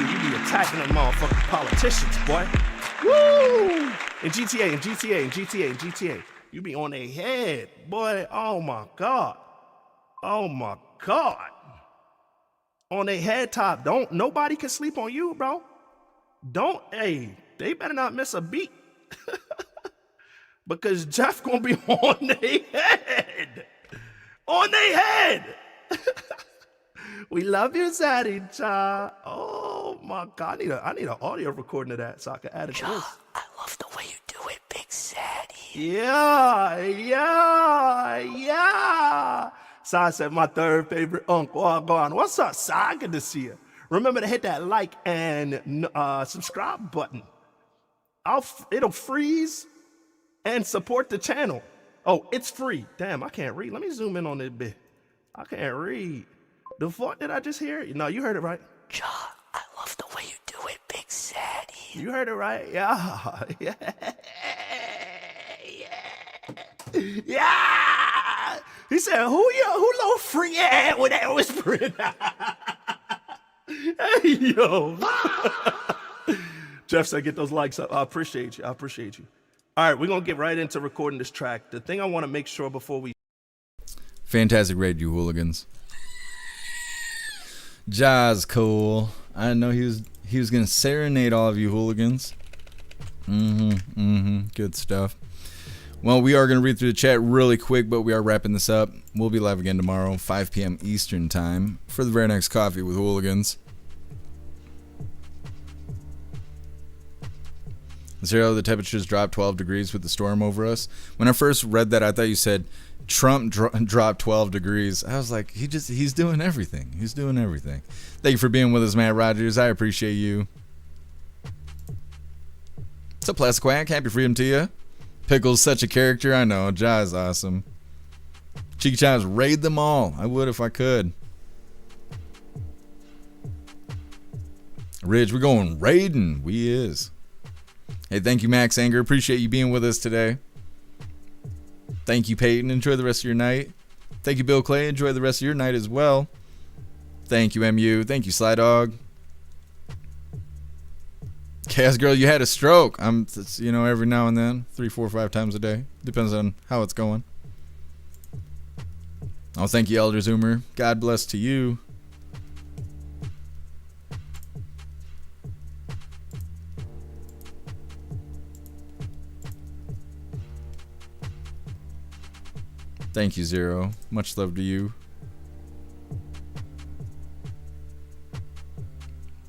You be attacking them motherfucking politicians, boy. Woo! In GTA. You be on their head, boy. Oh my God. On their head top. Nobody can sleep on you, bro. They better not miss a beat. Because Jeff gonna be on their head. On their head. We love you, Zaddy Ja. Oh my God, I need an audio recording of that so I can add it to this. I love the way you do it, Big Sadie. Yeah. Sai said, my third favorite uncle. Oh, go on. What's up, Sai? Good to see you. Remember to hit that like and subscribe button. It'll freeze and support the channel. Oh, it's free. Damn, I can't read. Let me zoom in on this bit. I can't read. The fuck did I just hear? No, you heard it right. I love the way you do it, Big Sadie. You heard it right. Yeah. Yeah. He said, who low free at with that whispering? Hey, yo. Jeff said, get those likes up. I appreciate you. All right, we're going to get right into recording this track. The thing I want to make sure before we... Fantastic raid, you hooligans. Ja's cool. I know he was going to serenade all of you hooligans. Good stuff. Well, we are going to read through the chat really quick, but we are wrapping this up. We'll be live again tomorrow, 5 p.m. Eastern time, for the very next Coffee with Hooligans. Zero, the temperatures dropped 12 degrees with the storm over us. When I first read that, I thought you said Trump dropped 12 degrees. I was like, he's doing everything. He's doing everything. Thank you for being with us, Matt Rogers. I appreciate you. What's up, Plastic Quack? Happy freedom to you. Pickle's such a character. I know. Jai's awesome. Cheeky Chimes, raid them all. I would if I could. Ridge, we're going raiding. We is. Hey, thank you, Max Anger. Appreciate you being with us today. Thank you, Peyton. Enjoy the rest of your night. Thank you, Bill Clay. Enjoy the rest of your night as well. Thank you, MU. Thank you, Sly Dog. Chaos Girl, you had a stroke. Every now and then, 3, 4, 5 times a day. Depends on how it's going. Oh, thank you, Elder Zoomer. God bless to you. Thank you, Zero. Much love to you.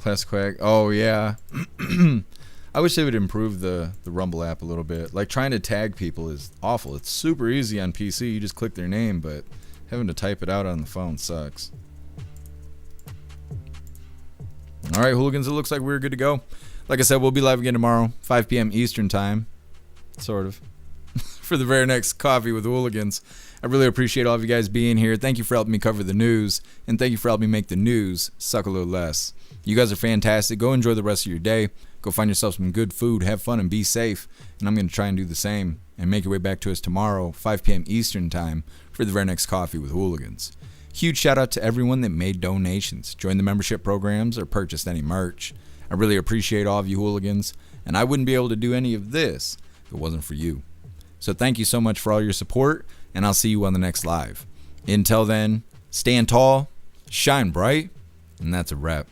Quack. Oh, yeah. I wish they would improve the Rumble app a little bit. Like, trying to tag people is awful. It's super easy on PC. You just click their name, but having to type it out on the phone sucks. All right, hooligans, it looks like we're good to go. Like I said, we'll be live again tomorrow, 5 p.m. Eastern time. Sort of. For the very next Coffee with Hooligans. I really appreciate all of you guys being here. Thank you for helping me cover the news, and thank you for helping me make the news suck a little less. You guys are fantastic. Go enjoy the rest of your day. Go find yourself some good food, have fun, and be safe. And I'm going to try and do the same and make your way back to us tomorrow, 5 p.m. Eastern time, for the very next Coffee with Hooligans. Huge shout out to everyone that made donations, joined the membership programs, or purchased any merch. I really appreciate all of you hooligans, and I wouldn't be able to do any of this if it wasn't for you. So thank you so much for all your support, and I'll see you on the next live. Until then, stand tall, shine bright, and that's a wrap.